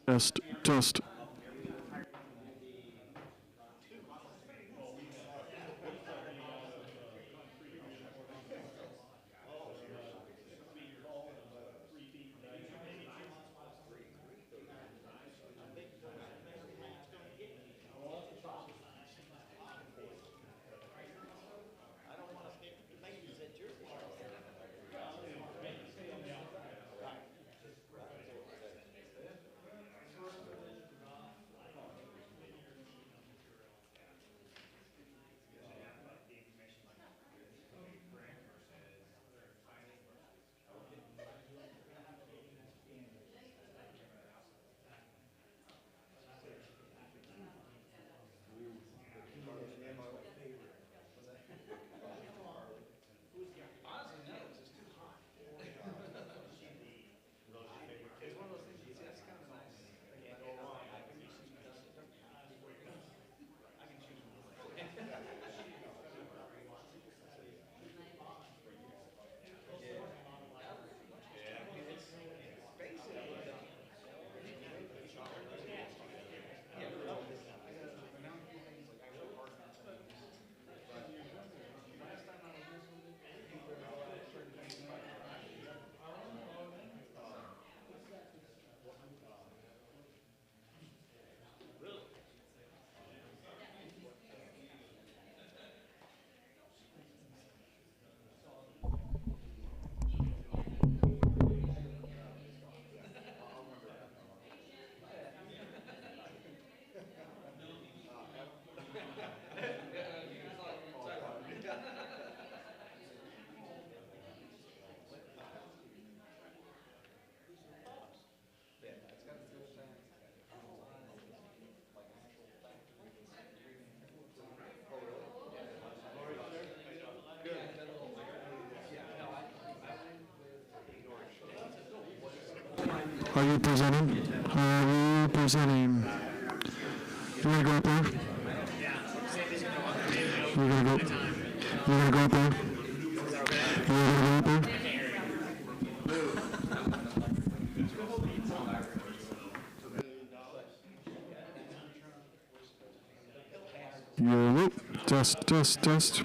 Test, test. Are you presenting? Are you presenting? You gonna go up there? You're gonna go. You're gonna go up there. You're gonna go up there. Yo, test, test, test.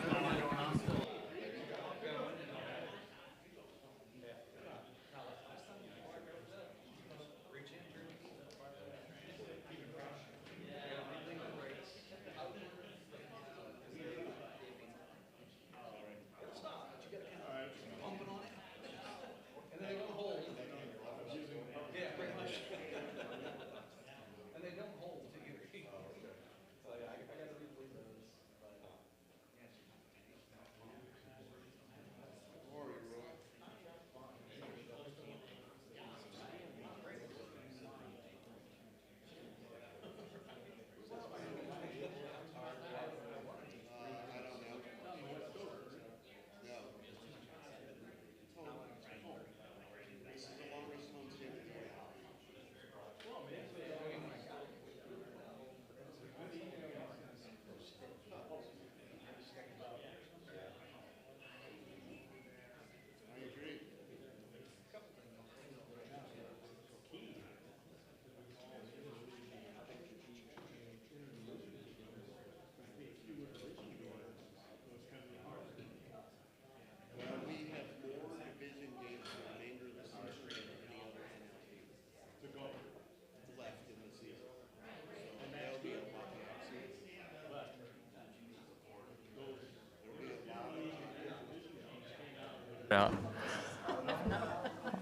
Yeah.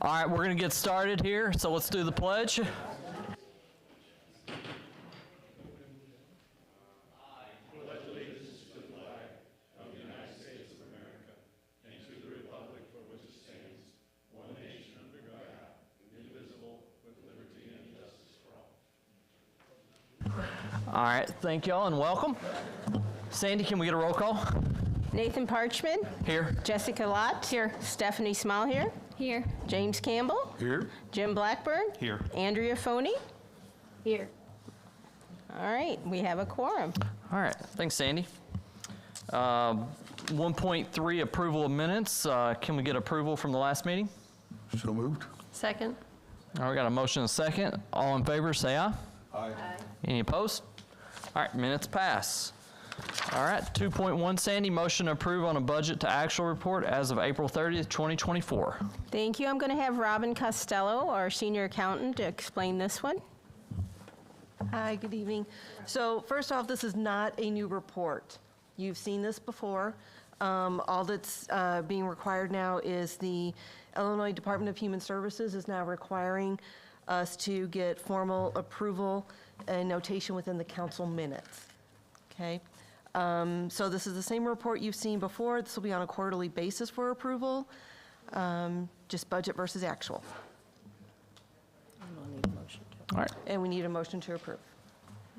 All right, we're going to get started here, so let's do the pledge. All right, thank y'all and welcome. Sandy, can we get a roll call? Nathan Parchman. Here. Jessica Lott. Here. Stephanie Small here. Here. James Campbell. Here. Jim Blackburn. Here. Andrea Foney. Here. All right, we have a quorum. All right, thanks, Sandy. 1.3, approval of minutes. Can we get approval from the last meeting? So moved. Second. All right, we got a motion and a second. All in favor, say aye. Aye. Any opposed? All right, minutes pass. All right, 2.1, Sandy, motion to approve on a budget to actual report as of April 30th, 2024. Thank you. I'm going to have Robin Costello, our senior accountant, to explain this one. Hi, good evening. So first off, this is not a new report. You've seen this before. All that's being required now is the Illinois Department of Human Services is now requiring us to get formal approval and notation within the council minutes. Okay? So this is the same report you've seen before. This will be on a quarterly basis for approval, just budget versus actual. All right. And we need a motion to approve.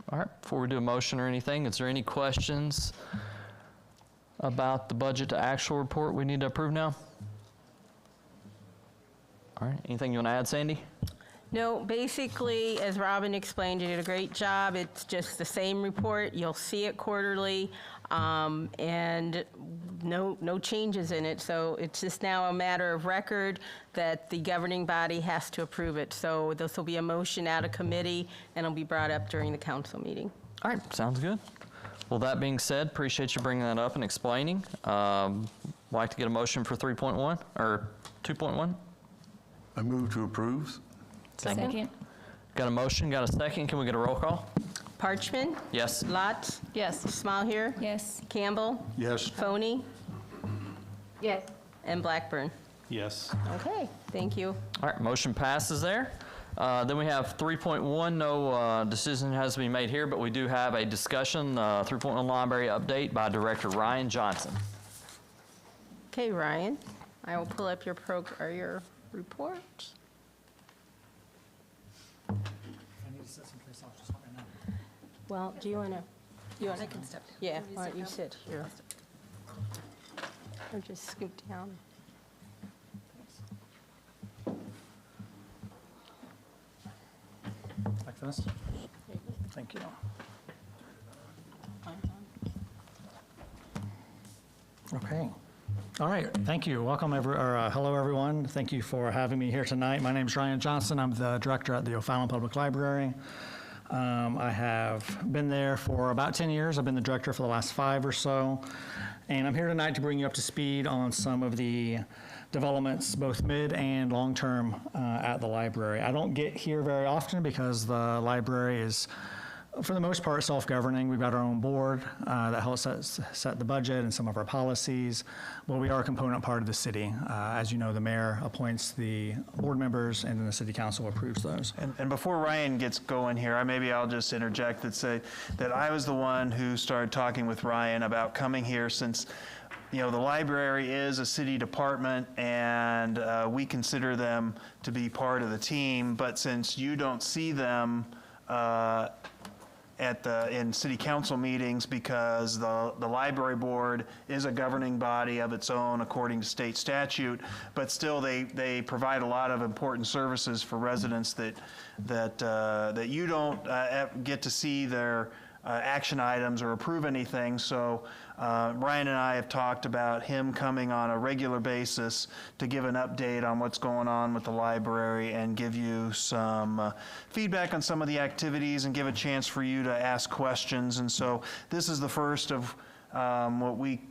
All right, before we do a motion or anything, is there any questions about the budget to actual report we need to approve now? All right, anything you want to add, Sandy? No, basically, as Robin explained, you did a great job. It's just the same report. You'll see it quarterly, and no changes in it. So it's just now a matter of record that the governing body has to approve it. So this will be a motion out of committee, and it'll be brought up during the council meeting. All right, sounds good. Well, that being said, appreciate you bringing that up and explaining. Like to get a motion for 3.1 or 2.1? I move to approve. Second. Got a motion, got a second. Can we get a roll call? Parchman? Yes. Lotz? Yes. Smile here? Yes. Campbell? Yes. Phony? Yes. And Blackburn. Yes. Okay, thank you. All right, motion passes there. Then we have 3.1, no decision has to be made here, but we do have a discussion, 3.1 library update by Director Ryan Johnson. Okay, Ryan, I will pull up your report. Well, do you want to, I can step down. Yeah, why don't you sit here? Or just scoot down. Like this? Thank you. Okay. All right. Thank you. Welcome, hello, everyone. Thank you for having me here tonight. My name is Ryan Johnson. I'm the director at the O'Fallon Public Library. I have been there for about 10 years. I've been the director for the last 5 or so. And I'm here tonight to bring you up to speed on some of the developments, both mid and long-term, at the library. I don't get here very often because the library is, for the most part, self-governing. We've got our own board that helps set the budget and some of our policies. Well, we are a component part of the city. As you know, the mayor appoints the board members, and then the city council approves those. And before Ryan gets going here, I'll just interject and say that I was the one who started talking with Ryan about coming here, since the library is a city department, and we consider them to be part of the team. But since you don't see them in city council meetings, because the library board is a governing body of its own according to state statute, but still they provide a lot of important services for residents that you don't get to see their action items or approve anything. So Ryan and I have talked about him coming on a regular basis to give an update on what's going on with the library and give you some feedback on some of the activities and give a chance for you to ask questions. And so this is the first of what we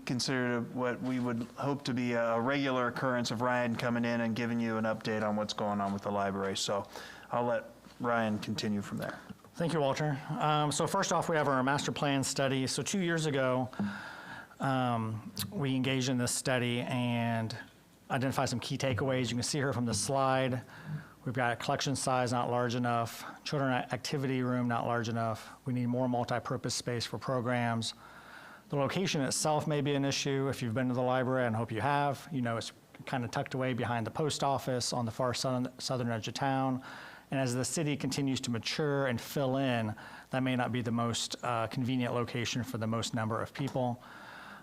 what we would hope to be a regular occurrence of Ryan coming in and giving you an update on what's going on with the library. So I'll let Ryan continue from there. Thank you, Walter. So first off, we have our master plan study. So 2 years ago, we engaged in this study and identified some key takeaways. You can see here from the slide. We've got a collection size not large enough, children activity room not large enough. We need more multi-purpose space for programs. The location itself may be an issue. If you've been to the library, and I hope you have, it's kind of tucked away behind the post office on the far southern edge of town. And as the city continues to mature and fill in, that may not be the most convenient location for the most number of people.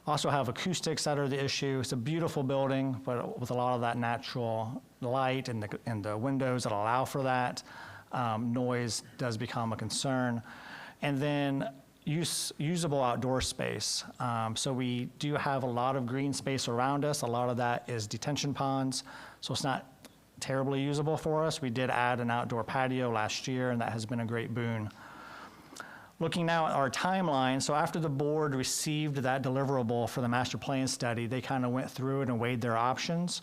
Also have acoustics that are the issue. It's a beautiful building, but with a lot of that natural light and the windows that allow for that, noise does become a concern. And then usable outdoor space. So we do have a lot of green space around us. A lot of that is detention ponds. So it's not terribly usable for us. We did add an outdoor patio last year, and that has been a great boon. Looking now at our timeline, so after the board received that deliverable for the master plan study, they kind of went through it and weighed their options.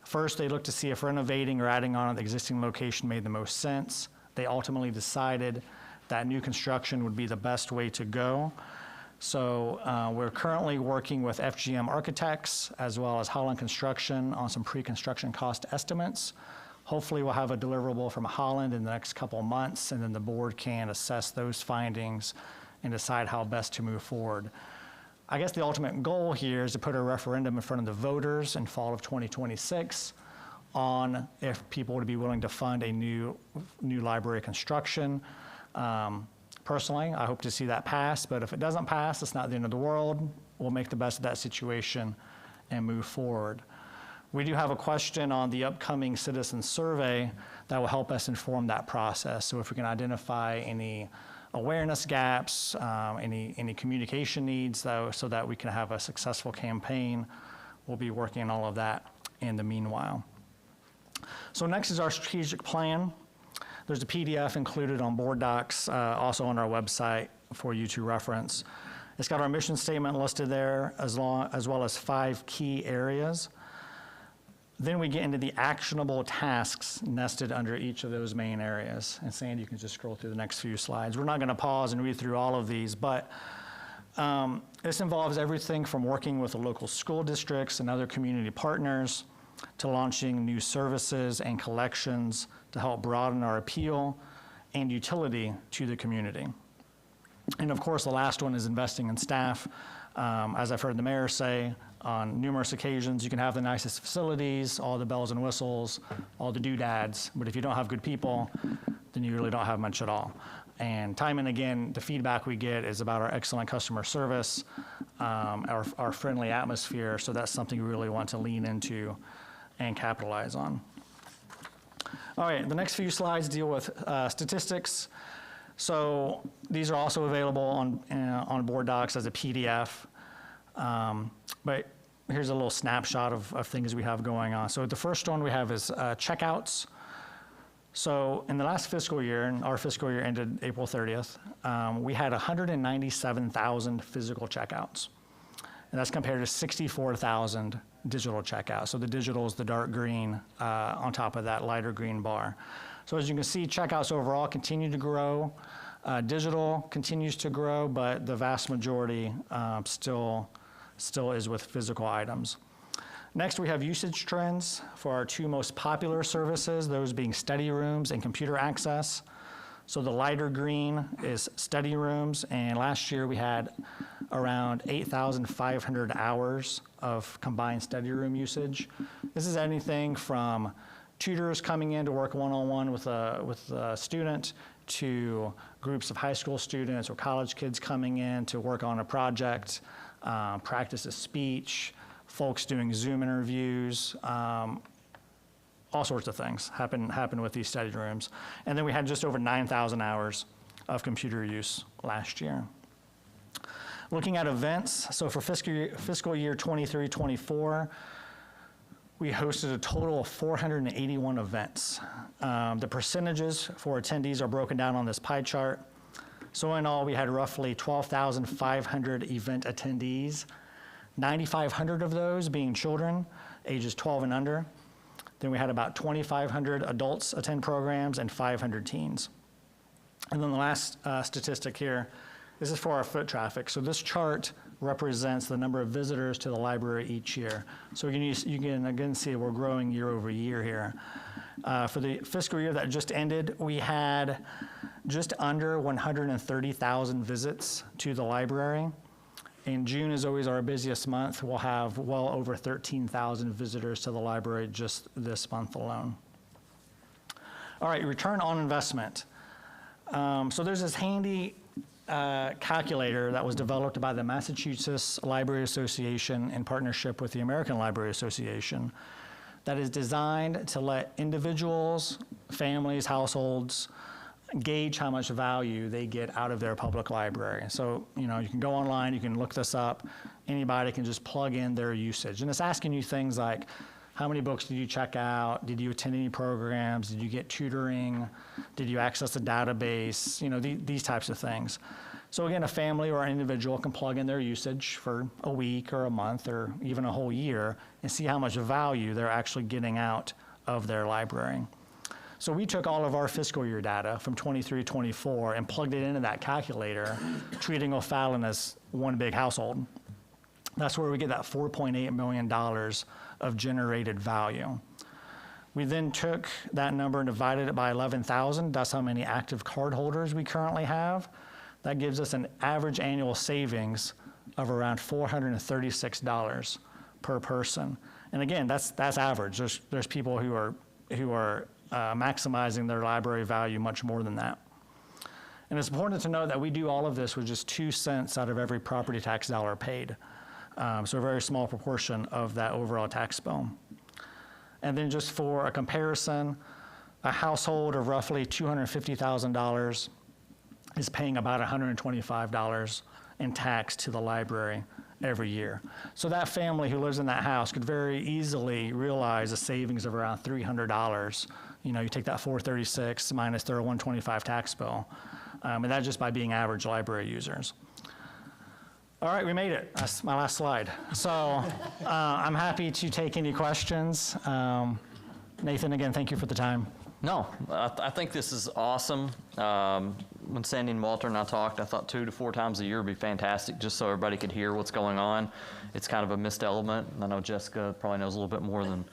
First, they looked to see if renovating or adding on at the existing location made the most sense. They ultimately decided that new construction would be the best way to go. So we're currently working with FGM Architects as well as Holland Construction on some pre-construction cost estimates. Hopefully we'll have a deliverable from Holland in the next couple of months, and then the board can assess those findings and decide how best to move forward. I guess the ultimate goal here is to put a referendum in front of the voters in fall of 2026 on if people would be willing to fund a new library construction. Personally, I hope to see that pass, but if it doesn't pass, it's not the end of the world. We'll make the best of that situation and move forward. We do have a question on the upcoming citizen survey that will help us inform that process. So if we can identify any awareness gaps, any communication needs, though, so that we can have a successful campaign, we'll be working on all of that in the meanwhile. So next is our strategic plan. There's a PDF included on board docs, also on our website for you to reference. It's got our mission statement listed there, as well as 5 key areas. Then we get into the actionable tasks nested under each of those main areas. And Sandy, you can just scroll through the next few slides. We're not going to pause and read through all of these, but this involves everything from working with the local school districts and other community partners to launching new services and collections to help broaden our appeal and utility to the community. And of course, the last one is investing in staff. As I've heard the mayor say on numerous occasions, you can have the nicest facilities, all the bells and whistles, all the doodads, but if you don't have good people, then you really don't have much at all. And time and again, the feedback we get is about our excellent customer service, our friendly atmosphere, so that's something we really want to lean into and capitalize on. All right, the next few slides deal with statistics. So these are also available on board docs as a PDF. But here's a little snapshot of things we have going on. So the first one we have is checkouts. So in the last fiscal year, and our fiscal year ended April 30th, we had 197,000 physical checkouts. And that's compared to 64,000 digital checkouts. So the digital is the dark green on top of that lighter green bar. So as you can see, checkouts overall continue to grow. Digital continues to grow, but the vast majority still is with physical items. Next, we have usage trends for our 2 most popular services, those being study rooms and computer access. So the lighter green is study rooms, and last year we had around 8,500 hours of combined study room usage. This is anything from tutors coming in to work one-on-one with a student, to groups of high school students or college kids coming in to work on a project, practice a speech, folks doing Zoom interviews, all sorts of things happen with these study rooms. And then we had just over 9,000 hours of computer use last year. Looking at events, so for fiscal year 23-24, we hosted a total of 481 events. The percentages for attendees are broken down on this pie chart. So in all, we had roughly 12,500 event attendees, 9,500 of those being children, ages 12 and under. Then we had about 2,500 adults attend programs and 500 teens. And then the last statistic here, this is for our foot traffic. So this chart represents the number of visitors to the library each year. So you can again see we're growing year over year here. For the fiscal year that just ended, we had just under 130,000 visits to the library. And June is always our busiest month. We'll have well over 13,000 visitors to the library just this month alone. All right, return on investment. So there's this handy calculator that was developed by the Massachusetts Library Association in partnership with the American Library Association that is designed to let individuals, families, households gauge how much value they get out of their public library. So, you can go online, you can look this up, anybody can just plug in their usage. And it's asking you things like, How many books did you check out? Did you attend any programs? Did you get tutoring? Did you access a database? You know, these types of things. So again, a family or an individual can plug in their usage for a week or a month or even a whole year and see how much value they're actually getting out of their library. So we took all of our fiscal year data from 23, 24 and plugged it into that calculator, treating O'Fallon as one big household. That's where we get that $4.8 million of generated value. We then took that number and divided it by 11,000. That's how many active cardholders we currently have. That gives us an average annual savings of around $436 per person. And again, that's average. There's people who are maximizing their library value much more than that. And it's important to know that we do all of this with just 2 cents out of every property tax dollar paid. So a very small proportion of that overall tax bill. And then just for a comparison, a household of roughly $250,000 is paying about $125 in tax to the library every year. So that family who lives in that house could very easily realize a savings of around $300. You know, you take that $436 minus their $125 tax bill, and that's just by being average library users. All right, we made it. That's my last slide. So I'm happy to take any questions. Nathan, again, thank you for the time. No, I think this is awesome. When Sandy and Walter and I talked, I thought 2 to 4 times a year would be fantastic, just so everybody could hear what's going on. It's kind of a missed element. I know Jessica probably knows a little bit more than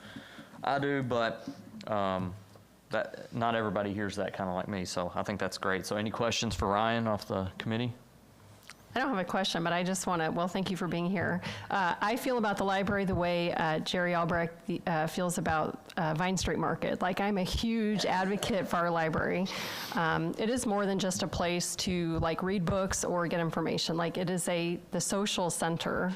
I do, but that not everybody hears that kind of like me, so I think that's great. So any questions for Ryan off the committee? I don't have a question, but I just want to, well, thank you for being here. I feel about the library the way Jerry Albrecht feels about Vine Street Market. Like, I'm a huge advocate for our library. It is more than just a place to like read books or get information. Like, it is the social center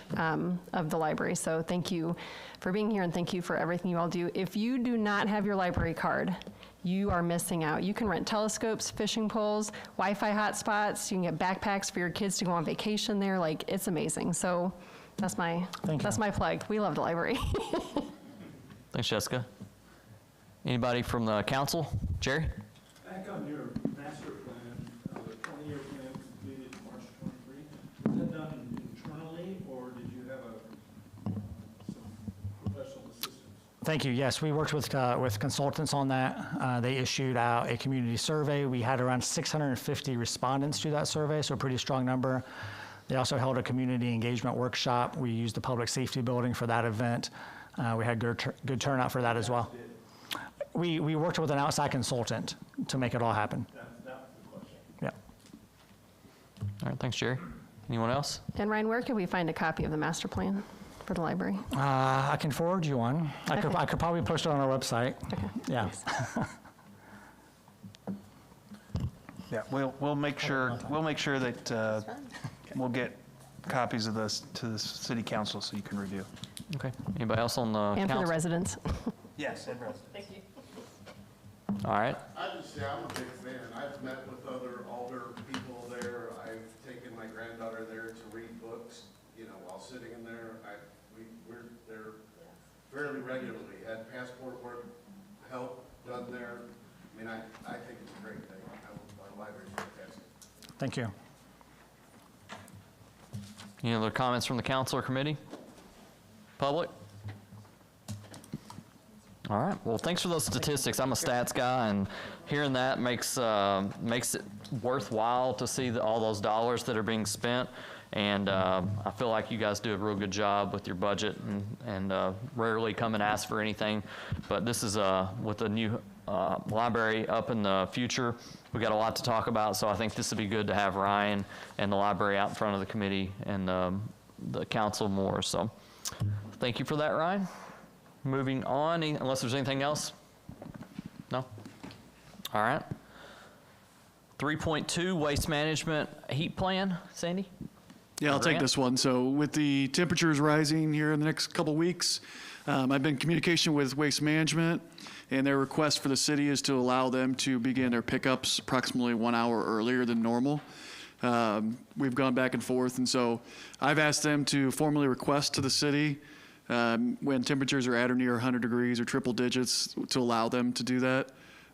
of the library. So thank you for being here, and thank you for everything you all do. If you do not have your library card, you are missing out. You can rent telescopes, fishing poles, Wi-Fi hotspots. You can get backpacks for your kids to go on vacation there. Like, it's amazing. So that's my plug. We love the library. Thanks, Jessica. Anybody from the council? Jerry? Back on your master plan, the 20-year plan completed March 23, was that done internally, or did you have some professional assistance? Thank you. Yes, we worked with consultants on that. They issued out a community survey. We had around 650 respondents to that survey, so a pretty strong number. They also held a community engagement workshop. We used the public safety building for that event. We had good turnout for that as well. We worked with an outside consultant to make it all happen. That was the question. Yeah. All right, thanks, Jerry. Anyone else? And Ryan, where can we find a copy of the master plan for the library? I can forward you one. I could probably post it on our website. Okay. Yeah. Yeah, we'll make sure that we'll get copies of this to the city council so you can review. Okay. Anybody else on the And for council? the residents. Yes, and residents. Thank you. All right. I just say I'm a big fan. I've met with other older people there. I've taken my granddaughter there to read books, you know, while sitting in there. We're there fairly regularly. Had passport work help done there. I mean, I think it's a great thing. Our library's fantastic. Thank you. Any other comments from the council or committee? Public? All right. Well, thanks for those statistics. I'm a stats guy, and hearing that makes it worthwhile to see all those dollars that are being spent. And I feel like you guys do a real good job with your budget, and rarely come and ask for anything. But this is with the new library up in the future. We got a lot to talk about, so I think this would be good to have Ryan and the library out in front of the committee and the council more. So thank you for that, Ryan. Moving on, unless there's anything else? No? All right. 3.2, waste management heat plan. Sandy? Yeah, I'll take Grant? this one. So with the temperatures rising here in the next couple weeks, I've been in communication with Waste Management, and their request for the city is to allow them to begin their pickups approximately 1 hour earlier than normal. We've gone back and forth, and so I've asked them to formally request to the city when temperatures are at or near 100 degrees or triple digits to allow them to do that.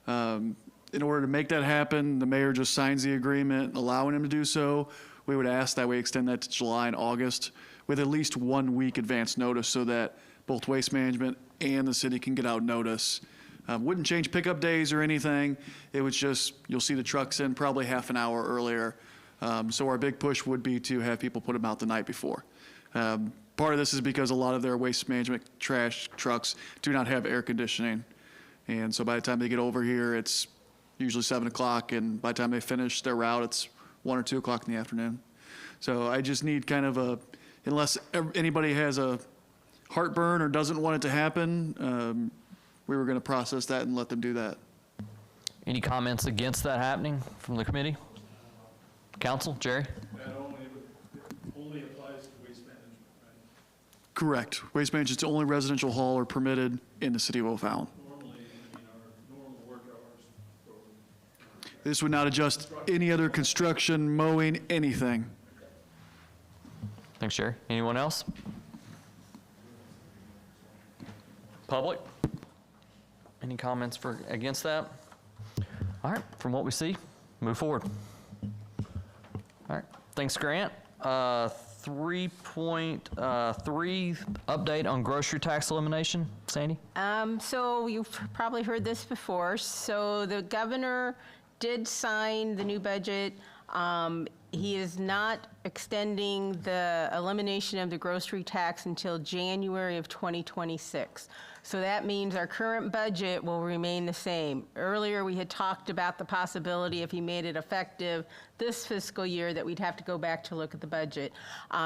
In order to make that happen, the mayor just signs the agreement allowing him to do so. We would ask that we extend that to July and August with at least 1 week advance notice so that both Waste Management and the city can get out notice. Wouldn't change pickup days or anything. It was just, you'll see the trucks in probably half an hour earlier. So our big push would be to have people put them out the night before. Part of this is because a lot of their Waste Management trash trucks do not have air conditioning. And so by the time they get over here, it's usually 7 o'clock, and by the time they finish their route, it's 1 or 2 o'clock in the afternoon. So I just need kind of unless anybody has a heartburn or doesn't want it to happen, we were going to process that and let them do that. Any comments against that happening from the committee? Council, Jerry? That only applies to waste management, right? Correct. Waste Management's the only residential hauler permitted in the city of O'Fallon. Normally, our normal work hours. This would not adjust any other construction, mowing, anything. Thanks, Jerry. Anyone else? Public? Any comments against that? All right, from what we see, move forward. All right, thanks, Grant. 3.3 update on grocery tax elimination. Sandy? So you've probably heard this before. So the governor did sign the new budget. He is not extending the elimination of the grocery tax until January of 2026. So that means our current budget will remain the same. Earlier, we had talked about the possibility if he made it effective this fiscal year that we'd have to go back to look at the budget.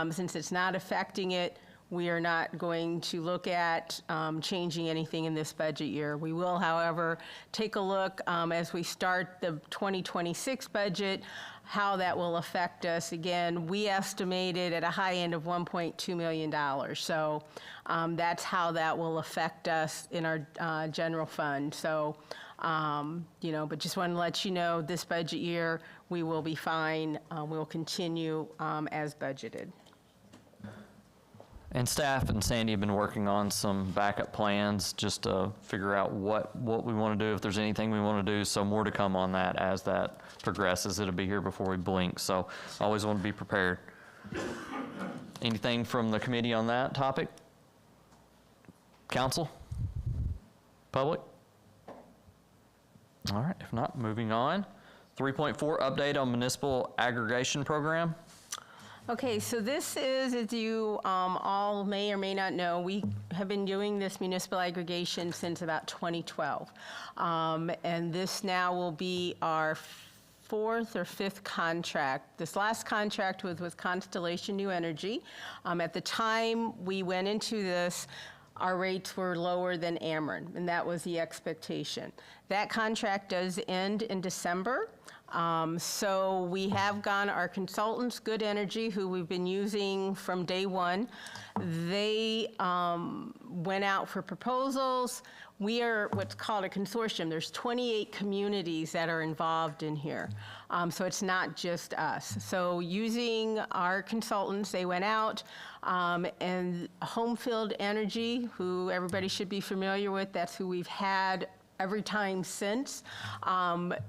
Since it's not affecting it, we are not going to look at changing anything in this budget year. We will, however, take a look as we start the 2026 budget, how that will affect us. Again, we estimated at a high end of $1.2 million. So that's how that will affect us in our general fund. So, but just want to let you know, this budget year, we will be fine. We'll continue as budgeted. And staff and Sandy have been working on some backup plans just to figure out what we want to do, if there's anything we want to do. So more to come on that as that progresses. It'll be here before we blink. So always want to be prepared. Anything from the committee on that topic? Council? Public? All right, if not, moving on. 3.4 update on municipal aggregation program. Okay, so this is, as you all may or may not know, we have been doing this municipal aggregation since about 2012. And this now will be our 4th or 5th contract. This last contract was with Constellation New Energy. At the time we went into this, our rates were lower than Ameren, and that was the expectation. That contract does end in December. So we have gone, our consultants, Good Energy, who we've been using from day one, they went out for proposals. We are what's called a consortium. There's 28 communities that are involved in here. So it's not just us. So using our consultants, they went out, and Homefield Energy, who everybody should be familiar with, that's who we've had every time since,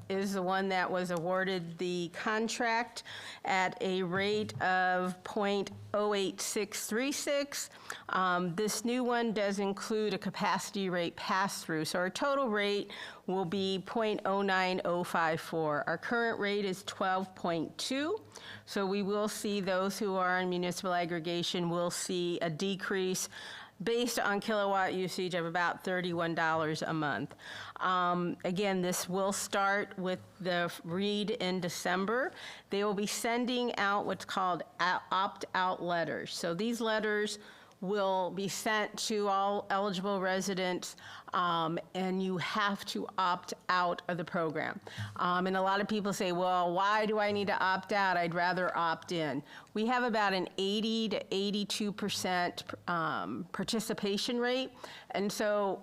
is the one that was awarded the contract at a rate of 0.08636. This new one does include a capacity rate pass-through, so our total rate will be 0.09054. Our current rate is 12.2, so we will see those who are in municipal aggregation will see a decrease based on kilowatt usage of about $31 a month. Again, this will start with the read in December. They will be sending out what's called opt-out letters. So these letters will be sent to all eligible residents, and you have to opt out of the program. And a lot of people say, well, why do I need to opt out? I'd rather opt in. We have about an 80 to 82% participation rate, and so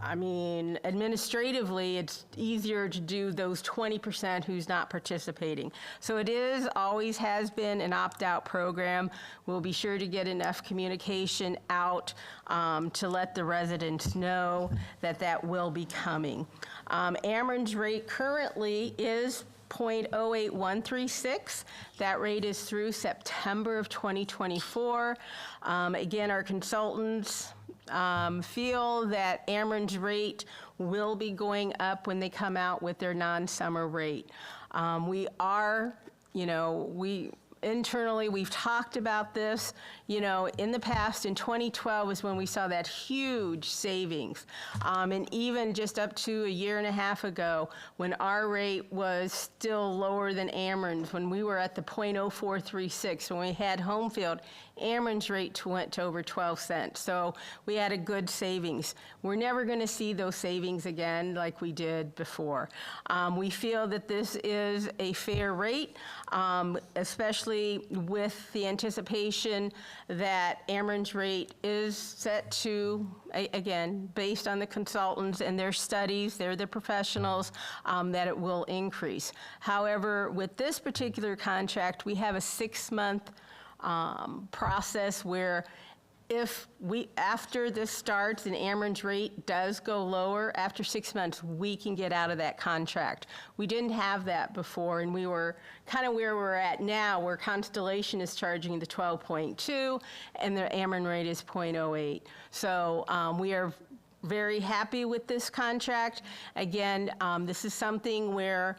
I mean, administratively, it's easier to do those 20% who's not participating. So it is, always has been an opt-out program. We'll be sure to get enough communication out to let the residents know that that will be coming. Ameren's rate currently is 0.08136. That rate is through September of 2024. Again, our consultants feel that Ameren's rate will be going up when they come out with their non-summer rate. We are, internally, we've talked about this. In the past, in 2012 was when we saw that huge savings. And even just up to a year and a half ago, when our rate was still lower than Ameren's, when we were at the 0.0436, when we had home field, Ameren's rate went to over 12 cents. So we had a good savings. We're never going to see those savings again like we did before. We feel that this is a fair rate, especially with the anticipation that Ameren's rate is set to, again, based on the consultants and their studies, they're the professionals, that it will increase. However, with this particular contract, we have a 6-month process where if after this starts and Ameren's rate does go lower, after 6 months, we can get out of that contract. We didn't have that before, and we were kind of where we're at now, where Constellation is charging the 12.2, and the Ameren rate is 0.08. So we are very happy with this contract. Again, this is something where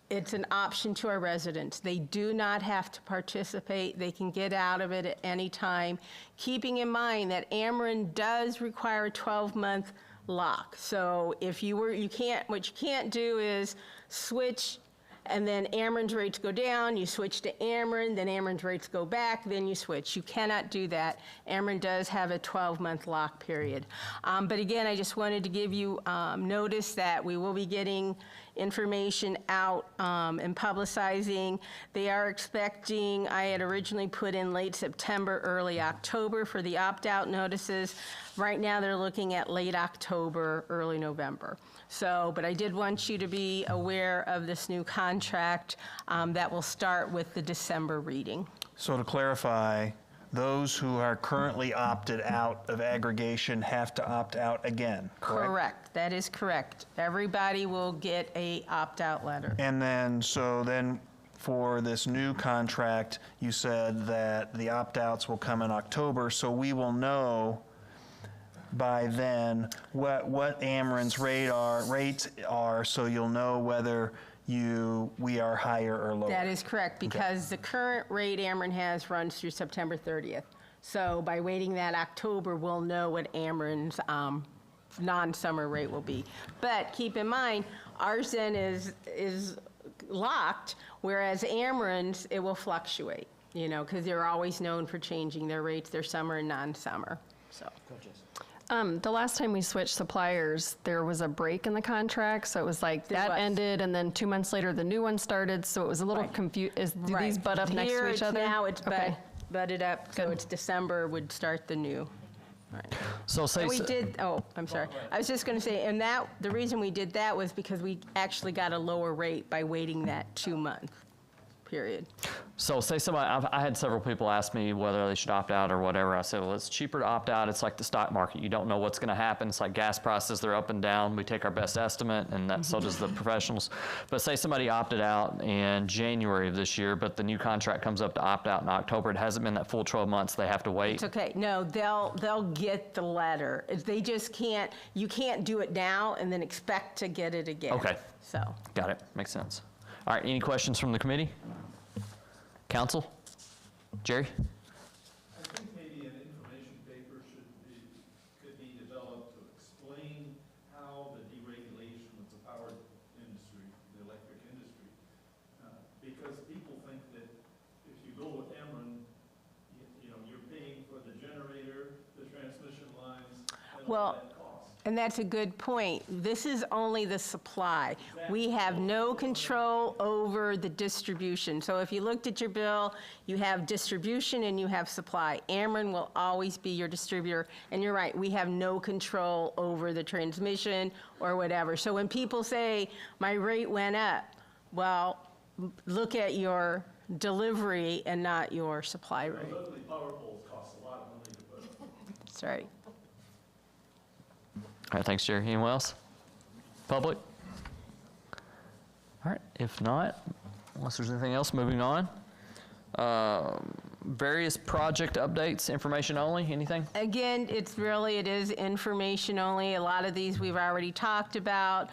it's an option to our residents. They do not have to participate. They can get out of it at any time, keeping in mind that Ameren does require a 12-month lock. So if what you can't do is switch and then Ameren's rates go down, you switch to Ameren, then Ameren's rates go back, then you switch. You cannot do that. Ameren does have a 12-month lock period. But again, I just wanted to give you notice that we will be getting information out and publicizing. They are expecting, I had originally put in late September, early October for the opt-out notices. Right now, they're looking at late October, early November. So, but I did want you to be aware of this new contract that will start with the December reading. So to clarify, those who are currently opted out of aggregation have to opt out again, correct? Correct. That is correct. Everybody will get a opt-out letter. And then, for this new contract, you said that the opt-outs will come in October, so we will know by then what Ameren's rates are, so you'll know whether we are higher or lower. That is correct, because the current rate Ameren has runs through September 30th. So by waiting that October, we'll know what Ameren's non-summer rate will be. But keep in mind, ours then is locked, whereas Ameren's, it will fluctuate, because they're always known for changing their rates, their summer and non-summer, so. The last time we switched suppliers, there was a break in the contract, so it was like There that was. ended, and then 2 months later, the new one started, so it was a little confused. Do these butt up next to each other? Now it's Okay. butted up, so it's December would start the new. Right. So say, And we did, I'm sorry. I was just going to say, and the reason we did that was because we actually got a lower rate by waiting that 2-month period. So say somebody, I had several people ask me whether they should opt out or whatever. I said, well, it's cheaper to opt out. It's like the stock market. You don't know what's going to happen. It's like gas prices. They're up and down. We take our best estimate, and that, so does the professionals. But say somebody opted out in January of this year, but the new contract comes up to opt out in October. It hasn't been that full 12 months. They have to wait. It's okay. No, they'll get the letter. They just can't, you can't do it now and then expect to get it again. Okay. So. Got it. Makes sense. All right. Any questions from the committee? Council? Jerry? I think maybe an information paper could be developed to explain how the deregulation of the power industry, the electric industry, because people think that if you go with Ameren, you're paying for the generator, the transmission lines, and all Well, that cost. And that's a good point. This is only the supply. We have no control over the distribution. So if you looked at your bill, you have distribution and you have supply. Ameren will always be your distributor. And you're right, we have no control over the transmission or whatever. So when people say, my rate went up, well, look at your delivery and not your supply rate. Locally, power poles cost a lot of money to put up. That's right. All right, thanks, Jerry. Anyone else? Public? All right, if not, unless there's anything else, moving on. Various project updates, information only, anything? Again, it is information only. A lot of these we've already talked about.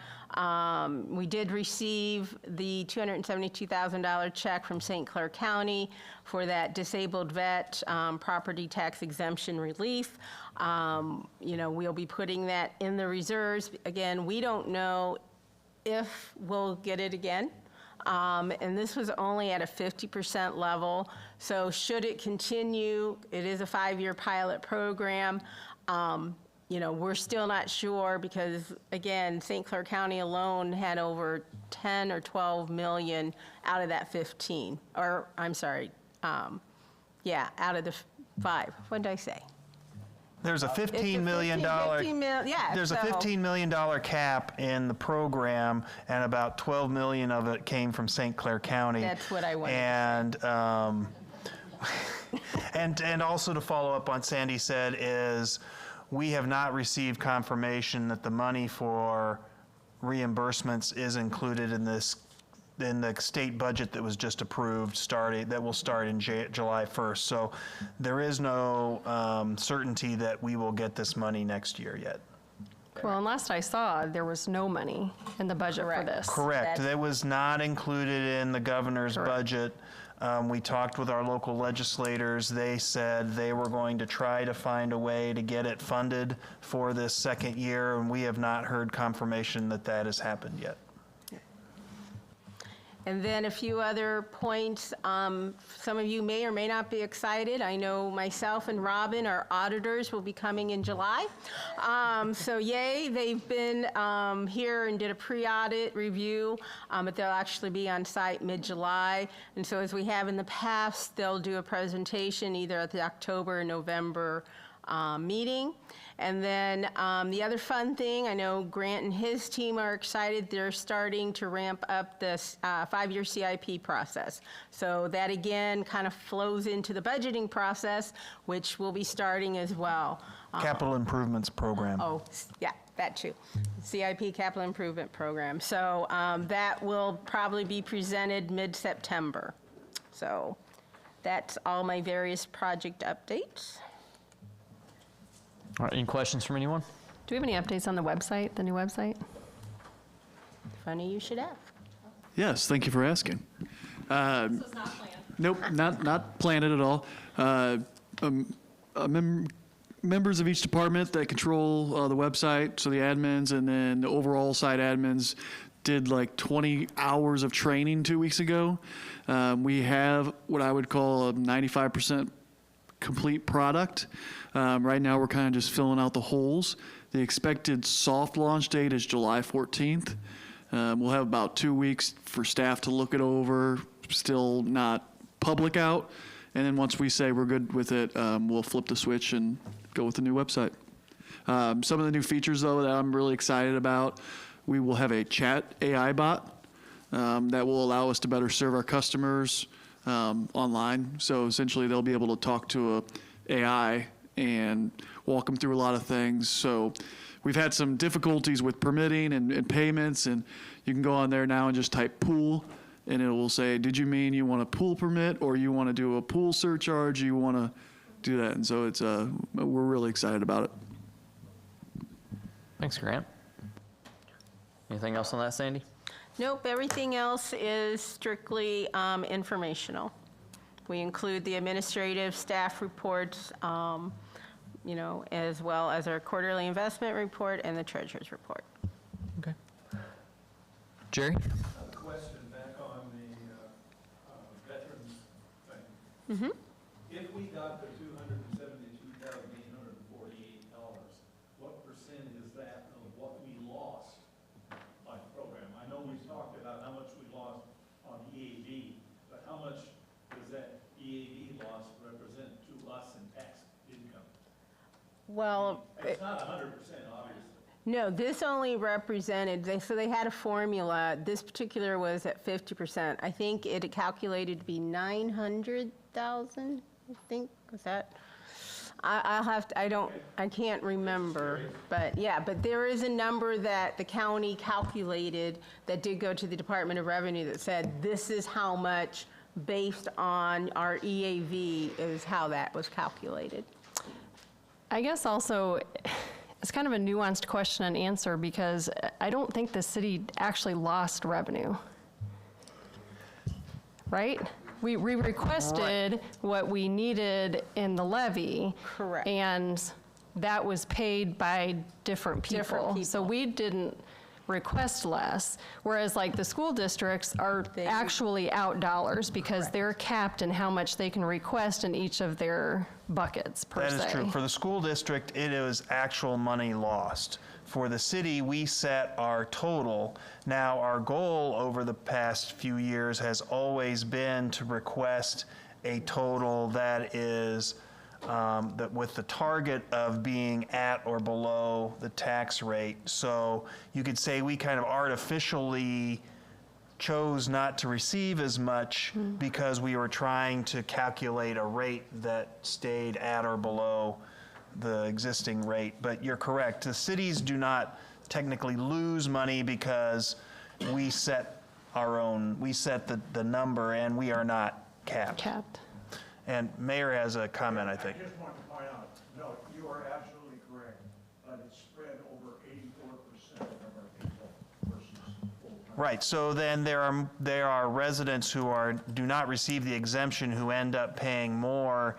We did receive the $272,000 check from St. Clair County for that disabled vet property tax exemption relief. We'll be putting that in the reserves. Again, we don't know if we'll get it again. And this was only at a 50% level. So should it continue, it is a 5-year pilot program. We're still not sure because, again, St. Clair County alone had over 10 or 12 million out of that 15. Or, I'm sorry, out of the 5. What did I say? There's a $15 million. Yeah. There's a $15 million cap in the program, and about 12 million of it came from St. Clair County. That's what I wanted. And also to follow up on Sandy said is we have not received confirmation that the money for reimbursements is included in the state budget that was just approved that will start in July 1st. So there is no certainty that we will get this money next year yet. Well, and last I saw, there was no money in the budget for this. Correct. That was not included in the governor's budget. We talked with our local legislators. They said they were going to try to find a way to get it funded for this second year, and we have not heard confirmation that that has happened yet. And then a few other points. Some of you may or may not be excited. I know myself and Robin, our auditors, will be coming in July. So yay, they've been here and did a pre-audit review, but they'll actually be on site mid-July. And so as we have in the past, they'll do a presentation either at the October or November meeting. And then the other fun thing, I know Grant and his team are excited. They're starting to ramp up this 5-year CIP process. So that again kind of flows into the budgeting process, which will be starting as well. Capital Improvements Program. Oh, yeah, that too. CIP Capital Improvement Program. So that will probably be presented mid-September. So that's all my various project updates. All right, any questions from anyone? Do we have any updates on the website, the new website? Funny you should ask. Yes, thank you for asking. Nope, not planned at all. Members of each department that control the website, so the admins and then the overall site admins, did like 20 hours of training 2 weeks ago. We have what I would call a 95% complete product. Right now, we're kind of just filling out the holes. The expected soft launch date is July 14th. We'll have about 2 weeks for staff to look it over, still not public out. And then once we say we're good with it, we'll flip the switch and go with the new website. Some of the new features, though, that I'm really excited about, we will have a chat AI bot that will allow us to better serve our customers online. So essentially, they'll be able to talk to a AI and walk them through a lot of things. So we've had some difficulties with permitting and payments, and you can go on there now and just type pool, and it will say, did you mean you want a pool permit, or you want to do a pool surcharge, you want to do that? And so it's we're really excited about it. Thanks, Grant. Anything else on that, Sandy? Nope, everything else is strictly informational. We include the administrative staff reports, as well as our quarterly investment report and the treasurer's report. Okay. Jerry? A question back on the veterans thing. If we got the $272,848, what percent is that Well, It's not 100%, obviously. no, this only represented, so they had a formula. This particular was at 50%. I think it calculated to be 900,000, I think, was that? I'll have to, I can't remember, but yeah, but there is a number that the county calculated that did go to the Department of Revenue that said, this is how much, based on our EAV, is how that was calculated. I guess also, it's kind of a nuanced question and answer because I don't think the city actually lost revenue. Right? We requested what we needed in the levy. Correct. And that was paid by different people. Different So people. we didn't request less, whereas like the school districts are actually out dollars because they're capped in how much they can request in each of their buckets per se. That is true. For the school district, it is actual money lost. For the city, we set our total. Now, our goal over the past few years has always been to request a total that is with the target of being at or below the tax rate. So you could say we kind of artificially chose not to receive as much because we were trying to calculate a rate that stayed at or below the existing rate. But you're correct, the cities do not technically lose money because we set the number and we are not capped. And Mayor has a comment, I think. I just want to point out, no, you are absolutely correct, but it's spread over 84% of our people versus full-time. Right, so then there are residents who do not receive the exemption who end up paying more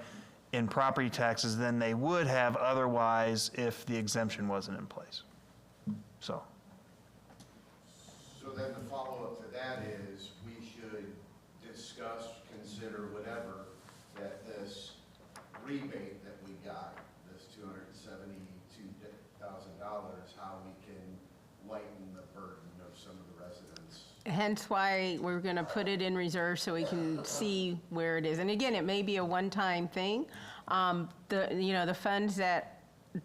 in property taxes than they would have otherwise if the exemption wasn't in place. So then the follow-up to that is, we should discuss, consider whatever, that this rebate that we got, this $272,000, how we can lighten the burden of some of the residents. Hence why we're going to put it in reserve so we can see where it is. And again, it may be a one-time thing. The funds that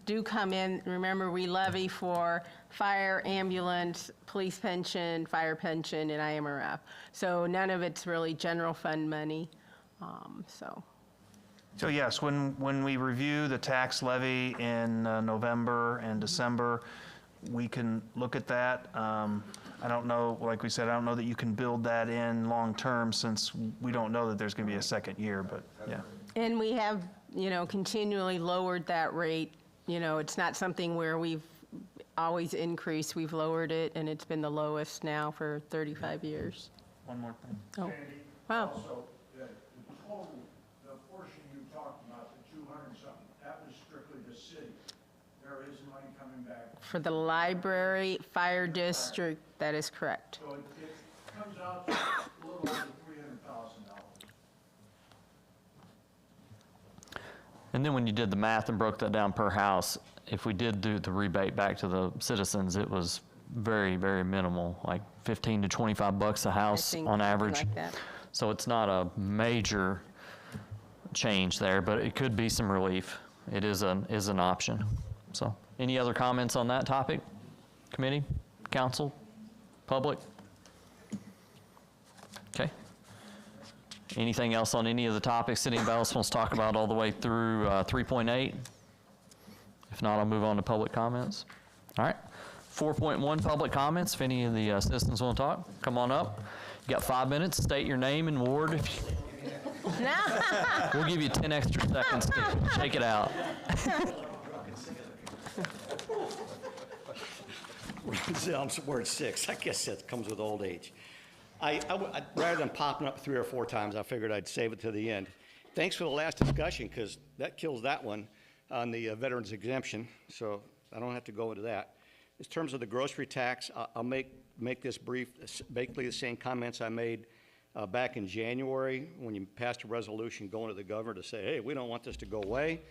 do come in, remember, we levy for fire, ambulance, police pension, fire pension, and IMRF. So none of it's really general fund money, so. So yes, when we review the tax levy in November and December, we can look at that. I don't know, like we said, I don't know that you can build that in long-term since we don't know that there's going to be a second year, but yeah. And we have, continually lowered that rate. It's not something where we've always increased. We've lowered it, and it's been the lowest now for 35 years. One more thing. Oh, Sandy, wow. also, the total, the portion you talked about, the 200-something, that was strictly the city. There is money coming back. For the library, fire district, that is correct. So it comes out to a little over $300,000. And then when you did the math and broke that down per house, if we did do the rebate back to the citizens, it was very, very minimal, like 15 to 25 bucks a house think on something average. like that. So it's not a major change there, but it could be some relief. It is an option. So any other comments on that topic? Committee, council, public? Okay. Anything else on any of the topics that anybody else wants to talk about all the way through 3.8? If not, I'll move on to public comments. All right. 4.1 public comments. If any of the citizens want to talk, come on up. You got 5 minutes. State your name and ward. We'll give you 10 extra seconds to shake it out. I'm word 6. I guess that comes with old age. Rather than popping up 3 or 4 times, I figured I'd save it to the end. Thanks for the last discussion, because that kills that one on the veterans exemption, so I don't have to go into that. In terms of the grocery tax, I'll make this brief, basically the same comments I made back in January when you passed a resolution going to the governor to say, hey, we don't want this to go away.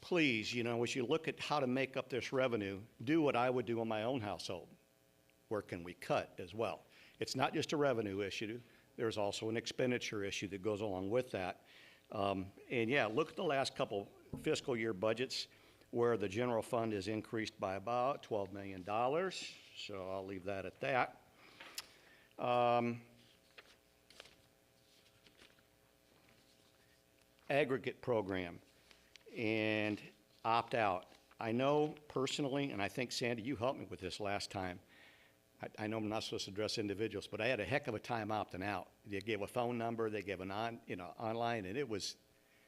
Please, as you look at how to make up this revenue, do what I would do in my own household. Where can we cut as well? It's not just a revenue issue. There's also an expenditure issue that goes along with that. And yeah, look at the last couple fiscal year budgets where the general fund is increased by about $12 million. So I'll leave that at that. Aggregate program and opt-out. I know personally, and I think Sandy, you helped me with this last time. I know I'm not supposed to address individuals, but I had a heck of a time opting out. They gave a phone number, they gave an online, and it was,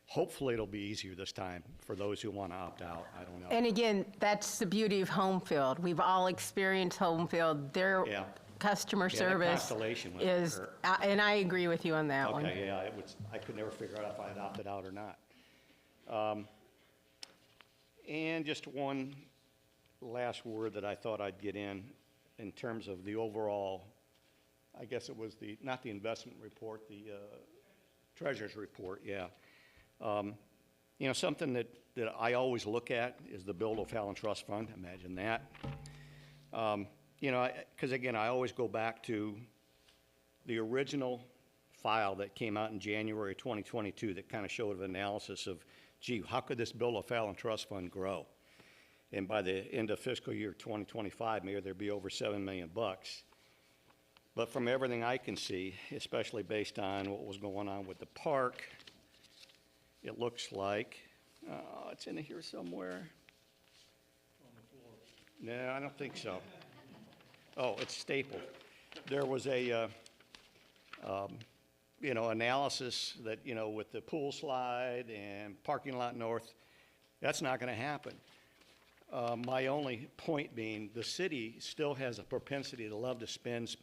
hopefully it'll be easier this time for those who want to opt out. I don't know. And again, that's the beauty of home field. We've all experienced home field. Their Yeah. customer Yeah, that service Constellation was is, hurt. and I agree with you on that one. Okay, yeah, I could never figure out if I had opted out or not. And just one last word that I thought I'd get in terms of the overall, I guess it was not the investment report, the treasurer's report, yeah. Something that I always look at is the Bill O'Fallon Trust Fund, imagine that. Because again, I always go back to the original file that came out in January 2022 that kind of showed an analysis of, gee, how could this Bill O'Fallon Trust Fund grow? And by the end of fiscal year 2025, maybe there'd be over $7 million. But from everything I can see, especially based on what was going on with the park, it looks like, it's in here somewhere. No, I don't think so. Oh, it's stapled. There was a, analysis that, with the pool slide and parking lot north, that's not going to happen. My only point being, the city still has a propensity to love to spend.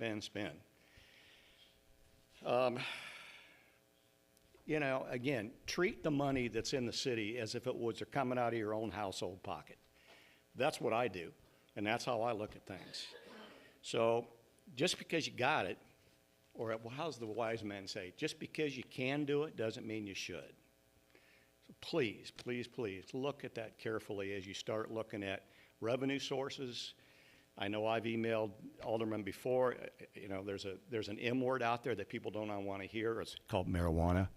Again, treat the money that's in the city as if it was coming out of your own household pocket. That's what I do, and that's how I look at things. So just because you got it, or how's the wise man say, just because you can do it doesn't mean you should. So please, please, please look at that carefully as you start looking at revenue sources. I know I've emailed aldermen before. There's an M word out there that people don't want to hear. It's called marijuana.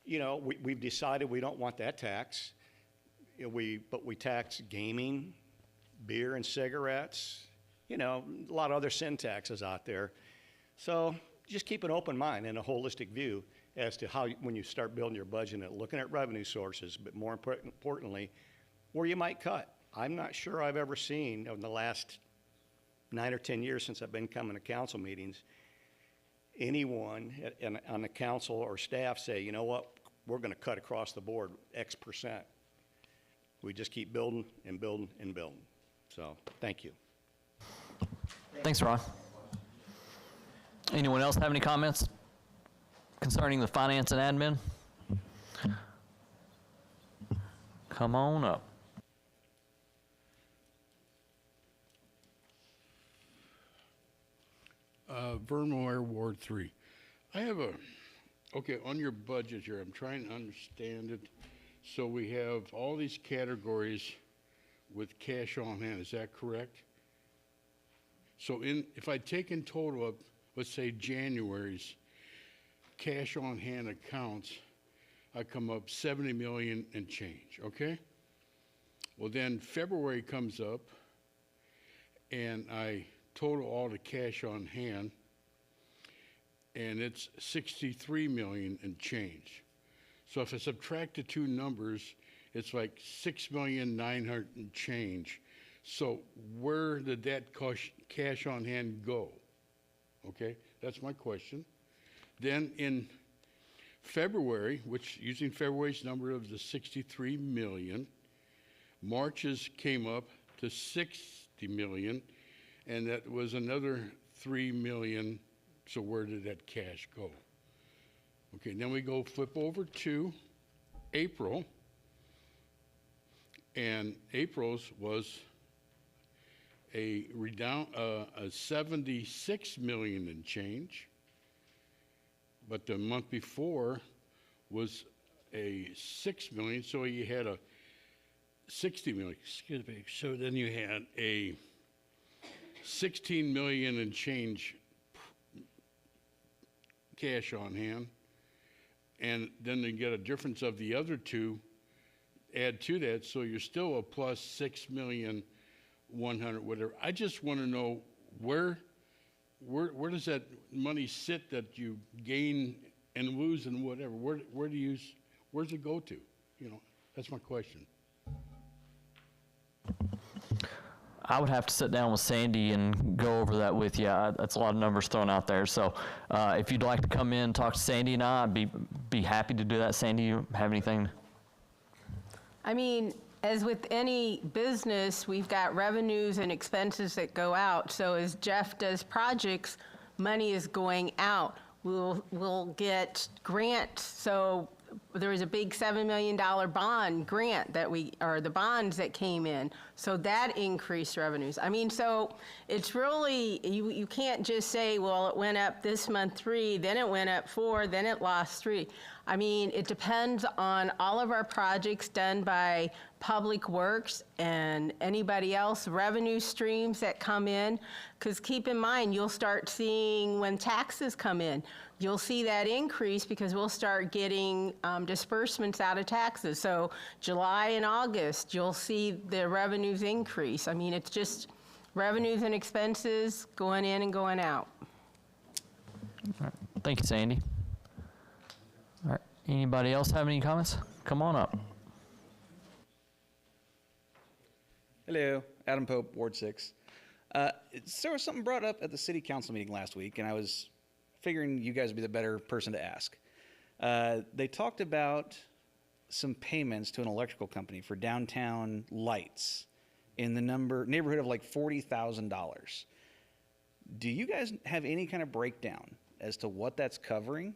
We've decided we don't want that tax. But we tax gaming, beer and cigarettes. A lot of other sin taxes out there. So just keep an open mind and a holistic view as to how, when you start building your budget and looking at revenue sources, but more importantly, where you might cut. I'm not sure I've ever seen in the last 9 or 10 years since I've been coming to council meetings, anyone on the council or staff say, you know what, we're going to cut across the board X%. We just keep building and building and building. So, thank you. Thanks, Ron. Anyone else have any comments concerning the finance and admin? Come on up. Vern Moyer, Ward 3. I have on your budget here, I'm trying to understand it. So we have all these categories with cash on hand, is that correct? So if I take in total of, let's say, January's cash on hand accounts, I come up 70 million and change, okay? Well, then February comes up and I total all the cash on hand and it's 63 million and change. So if I subtract the two numbers, it's like 6,900,000 and change. So where did that cash on hand go? Okay, that's my question. Then in February, which using February's number of the 63 million, March's came up to 60 million, and that was another 3 million. So where did that cash go? Okay, then we go flip over to April, and April's was a 76 million and change, but the month before was a 6 million, so you had a 60 million, excuse me. So then you had a 16 million and change cash on hand. and then you get a difference of the other two, add to that, so you're still a plus 6,100,000, whatever. I just want to know where does that money sit that you gain and lose and whatever? Where's it go to? You know, that's my question. I would have to sit down with Sandy and go over that with you. That's a lot of numbers thrown out there. So if you'd like to come in and talk to Sandy and I'd be happy to do that. Sandy, you have anything? I mean, as with any business, we've got revenues and expenses that go out. So as Jeff does projects, money is going out. We'll get grants. So there was a big $7 million bond grant or the bonds that came in. So that increased revenues. I mean, so it's really, you can't just say, well, it went up this month 3, then it went up 4, then it lost 3. I mean, it depends on all of our projects done by Public Works and anybody else, revenue streams that come in. Because keep in mind, you'll start seeing when taxes come in, you'll see that increase because we'll start getting disbursements out of taxes. So July and August, you'll see the revenues increase. I mean, it's just revenues and expenses going in and going out. All right. Thank you, Sandy. All right. Anybody else have any comments? Come on up. Hello, Adam Pope, Ward 6. There was something brought up at the city council meeting last week, and I was figuring you guys would be the better person to ask. They talked about some payments to an electrical company for downtown lights in the neighborhood of like $40,000. Do you guys have any kind of breakdown as to what that's covering?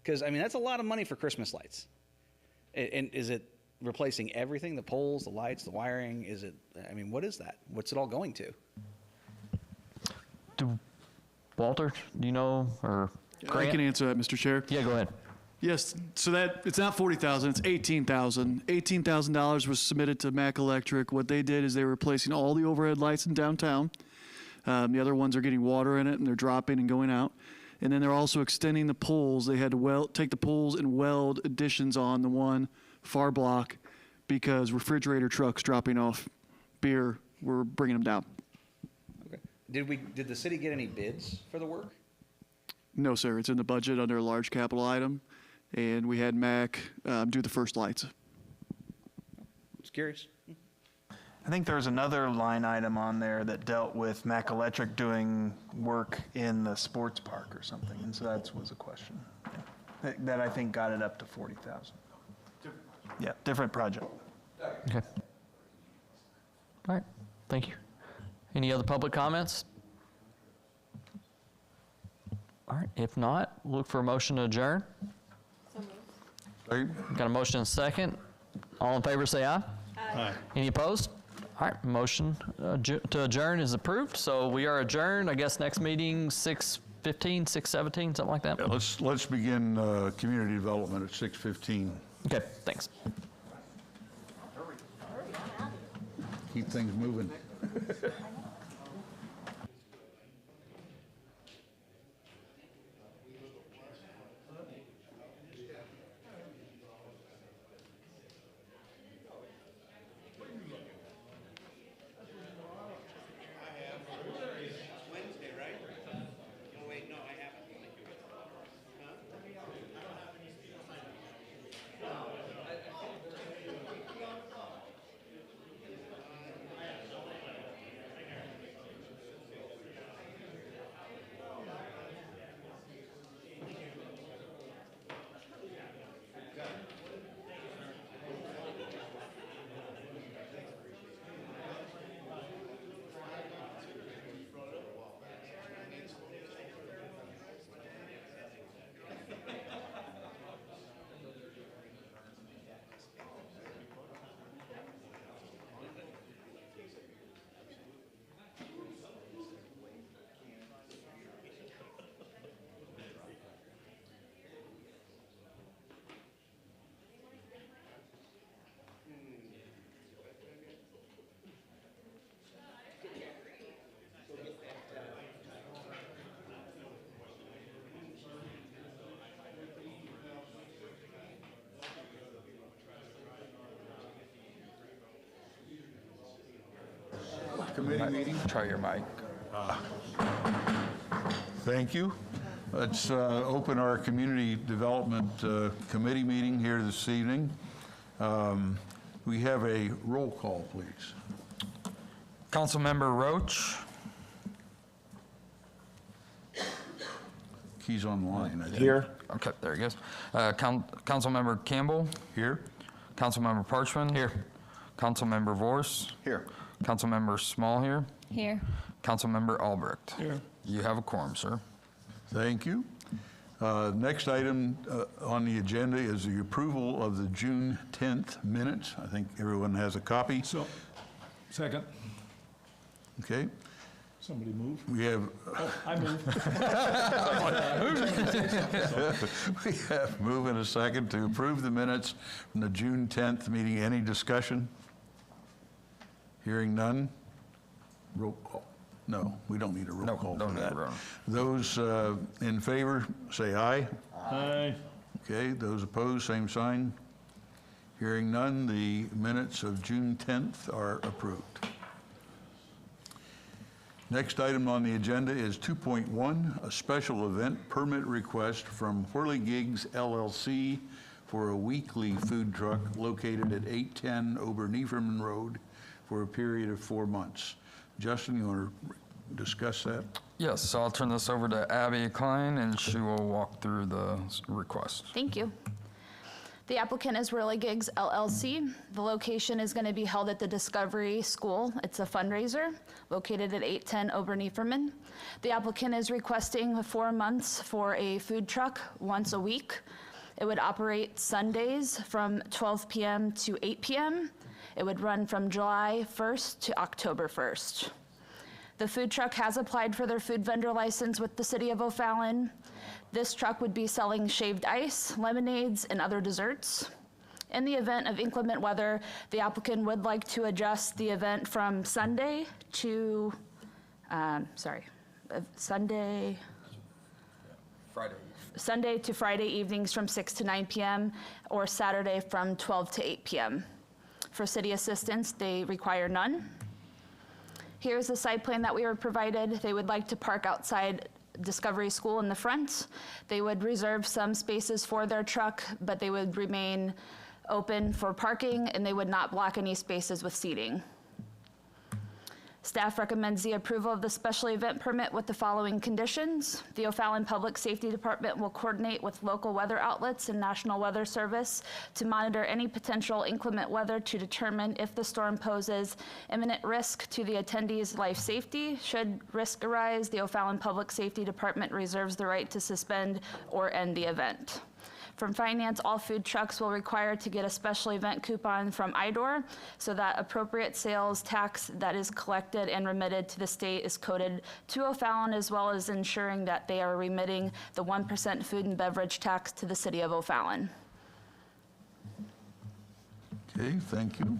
Because, I mean, that's a lot of money for Christmas lights. And is it replacing everything, the poles, the lights, the wiring? Is it, I mean, what is that? What's it all going to? Walter, do you know, or Grant? I can answer that, Mr. Chair. Yeah, go ahead. Yes, so that, it's not $40,000, it's $18,000. $18,000 was submitted to Mac Electric. What they did is they were replacing all the overhead lights in downtown. The other ones are getting water in it and they're dropping and going out. And then they're also extending the poles. They had to take the poles and weld additions on the one far block because refrigerator trucks dropping off beer were bringing them down. Okay. Did the city get any bids for the work? No, sir, it's in the budget under a large capital item. And we had Mac do the first lights. Just curious. I think there's another line item on there that dealt with Mac Electric doing work in the sports park or something, and so that was a question. Yeah. That I think got it up to 40,000. Yeah, different project. Okay. All right, thank you. Any other public comments? All right, if not, look for a motion to adjourn. Got a motion and a second. All in favor, say aye. Aye. Any opposed? All right, motion to adjourn is approved. So we are adjourned. I guess next meeting 6:15, 6:17, something like that. Yeah, let's begin community development at 6:15. Okay, thanks. Keep things moving. committee meeting. Try your mic. Thank you. Let's open our Community Development Committee meeting here this evening. We have a roll call, please. Councilmember Roach. He's online, I think. Here. Okay, there he goes. Councilmember Campbell. Here? Councilmember Parchman. Here. Councilmember Vorse. Here. Councilmember Small here. Here. Councilmember Albrecht. Here. You have a quorum, sir. Thank you. Next item on the agenda is the approval of the June 10th minutes. I think everyone has a copy. So, second. Okay. Somebody move. We have I move. we have move and a second to approve the minutes from the June 10th meeting. Any discussion? Hearing none? Roll call. No, we don't need a roll call for that. Those in favor, say aye. Aye. Okay, those opposed, same sign. Hearing none, the minutes of June 10th are approved. Next item on the agenda is 2.1, a special event permit request from Whirligigs LLC for a weekly food truck located at 810 Ober-Nieferman Road for a period of 4 months. Justin, you want to discuss that? Yes, so I'll turn this over to Abby Klein, and she will walk through the request. Thank you. The applicant is Whirligigs LLC. The location is going to be held at the Discovery School. It's a fundraiser located at 810 Ober-Nieferman. The applicant is requesting 4 months for a food truck once a week. It would operate Sundays from 12 p.m. to 8 p.m. It would run from July 1st to October 1st. The food truck has applied for their food vendor license with the City of O'Fallon. This truck would be selling shaved ice, lemonades, and other desserts. In the event of inclement weather, the applicant would like to adjust the event from Sunday to, Sunday to Friday evenings from 6 to 9 p.m. or Saturday from 12 to 8 p.m. For city assistance, they require none. Here's the site plan that we were provided. They would like to park outside Discovery School in the front. They would reserve some spaces for their truck, but they would remain open for parking, and they would not block any spaces with seating. Staff recommends the approval of the special event permit with the following conditions. The O'Fallon Public Safety Department will coordinate with local weather outlets and National Weather Service to monitor any potential inclement weather to determine if the storm poses imminent risk to the attendees' life safety. Should risk arise, the O'Fallon Public Safety Department reserves the right to suspend or end the event. From finance, all food trucks will require to get a special event coupon from IDOR so that appropriate sales tax that is collected and remitted to the state is coded to O'Fallon, as well as ensuring that they are remitting the 1% food and beverage tax to the City of O'Fallon. Okay, thank you.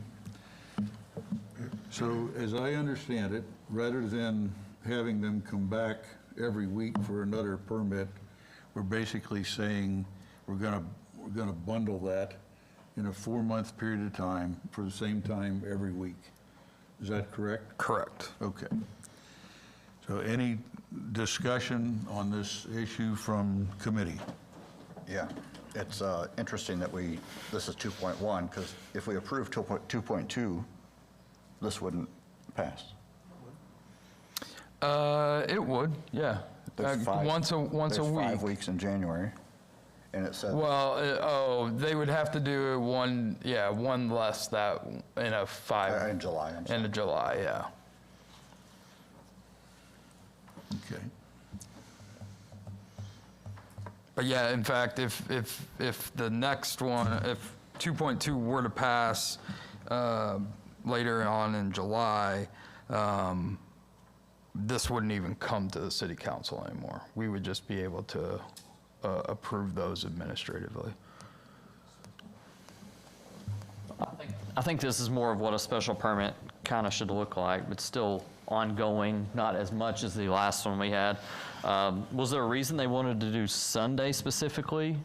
So as I understand it, rather than having them come back every week for another permit, we're basically saying we're gonna bundle that in a 4-month period of time for the same time every week. Is that correct? Correct. Okay. So any discussion on this issue from committee? Yeah, it's interesting that this is 2.1, because if we approve 2.2, this wouldn't pass. It would, yeah. There's Once a there's week. 5 weeks in January, and it says. Well, they would have to do one less that in a 5. In July, I'm sorry. In July, yeah. Okay. But yeah, in fact, if the next one, if 2.2 were to pass later on in July, this wouldn't even come to the city council anymore. We would just be able to approve those administratively. I think this is more of what a special permit kind of should look like, but still ongoing, not as much as the last one we had. Was there a reason they wanted to do Sunday specifically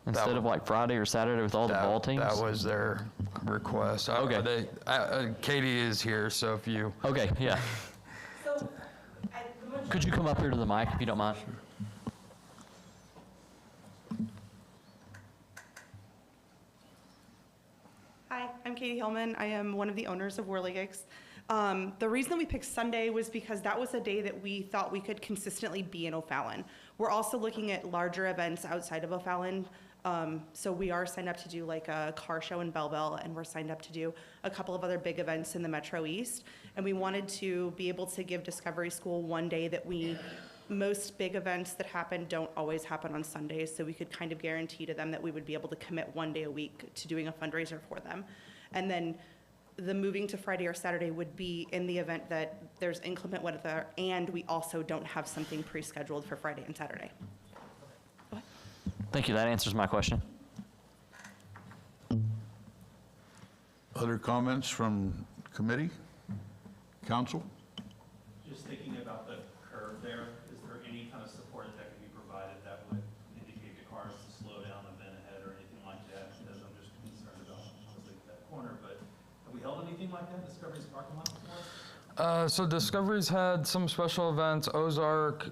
instead of like Friday or Saturday with all the ball teams? That was their request. Okay. Katie is here, so if you. Okay, yeah. Could you come up here to the mic if you don't mind? Hi, I'm Katie Hillman. I am one of the owners of Whirligigs. The reason that we picked Sunday was because that was a day that we thought we could consistently be in O'Fallon. We're also looking at larger events outside of O'Fallon. So we are signed up to do like a car show in Belleville, and we're signed up to do a couple of other big events in the Metro East. And we wanted to be able to give Discovery School one day that most big events that happen don't always happen on Sundays, so we could kind of guarantee to them that we would be able to commit one day a week to doing a fundraiser for them. And then the moving to Friday or Saturday would be in the event that there's inclement weather and we also don't have something pre-scheduled for Friday and Saturday. Thank you. That answers my question. Other comments from committee, council? Just thinking about the curve there, is there any kind of support that can be provided that would indicate the cars to slow down and bend ahead or anything like that? Because I'm just concerned about obviously that corner, but have we held anything like that in Discovery's parking lot before? So Discovery's had some special events. Ozark,